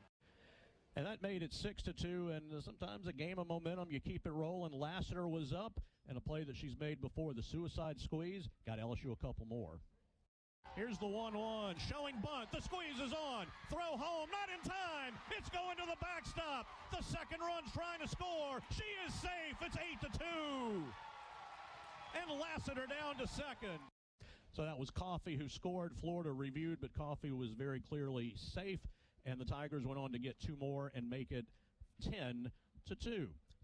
And that made it 6-2, and sometimes a game of momentum, you keep it rolling. Lassiter was up, and a play that she's made before, the suicide squeeze, got LSU a couple more. Here's the 1-1, showing bunt, the squeeze is on, throw home, not in time, it's going to the backstop. The second run's trying to score, she is safe, it's 8-2. And Lassiter down to second. So that was Coffey who scored. Florida reviewed, but Coffey was very clearly safe. And the Tigers went on to get 2 more and make it 10-2.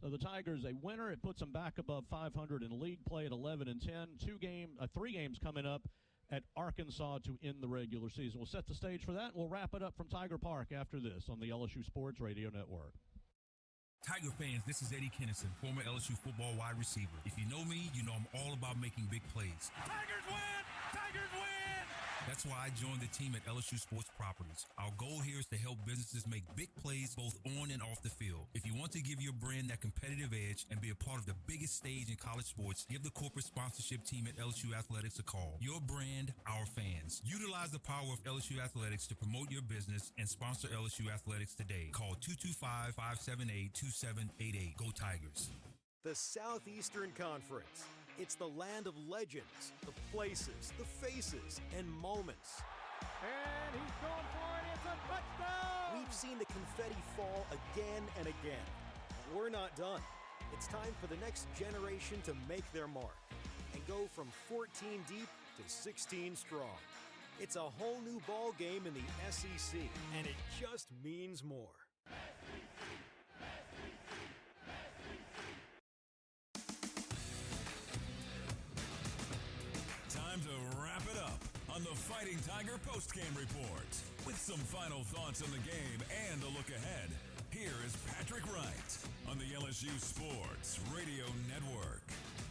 So the Tigers, a winner. It puts them back above 500 in league play at 11-10. 3 games coming up at Arkansas to end the regular season. We'll set the stage for that, and we'll wrap it up from Tiger Park after this on the LSU Sports Radio Network. Tiger fans, this is Eddie Kennison, former LSU football wide receiver. If you know me, you know I'm all about making big plays. Tigers win! Tigers win! That's why I joined the team at LSU Sports Properties. Our goal here is to help businesses make big plays both on and off the field. If you want to give your brand that competitive edge and be a part of the biggest stage in college sports, give the corporate sponsorship team at LSU Athletics a call. Your brand, our fans. Utilize the power of LSU Athletics to promote your business and sponsor LSU Athletics today. Call 225-578-2788. Go Tigers. The Southeastern Conference. It's the land of legends, the places, the faces, and moments. And he's going for it. It's a touchdown! We've seen the confetti fall again and again. We're not done. It's time for the next generation to make their mark and go from 14 deep to 16 strong. It's a whole new ball game in the SEC, and it just means more. Time to wrap it up on the Fighting Tiger postgame report. With some final thoughts on the game and a look ahead, here is Patrick Wright on the LSU Sports Radio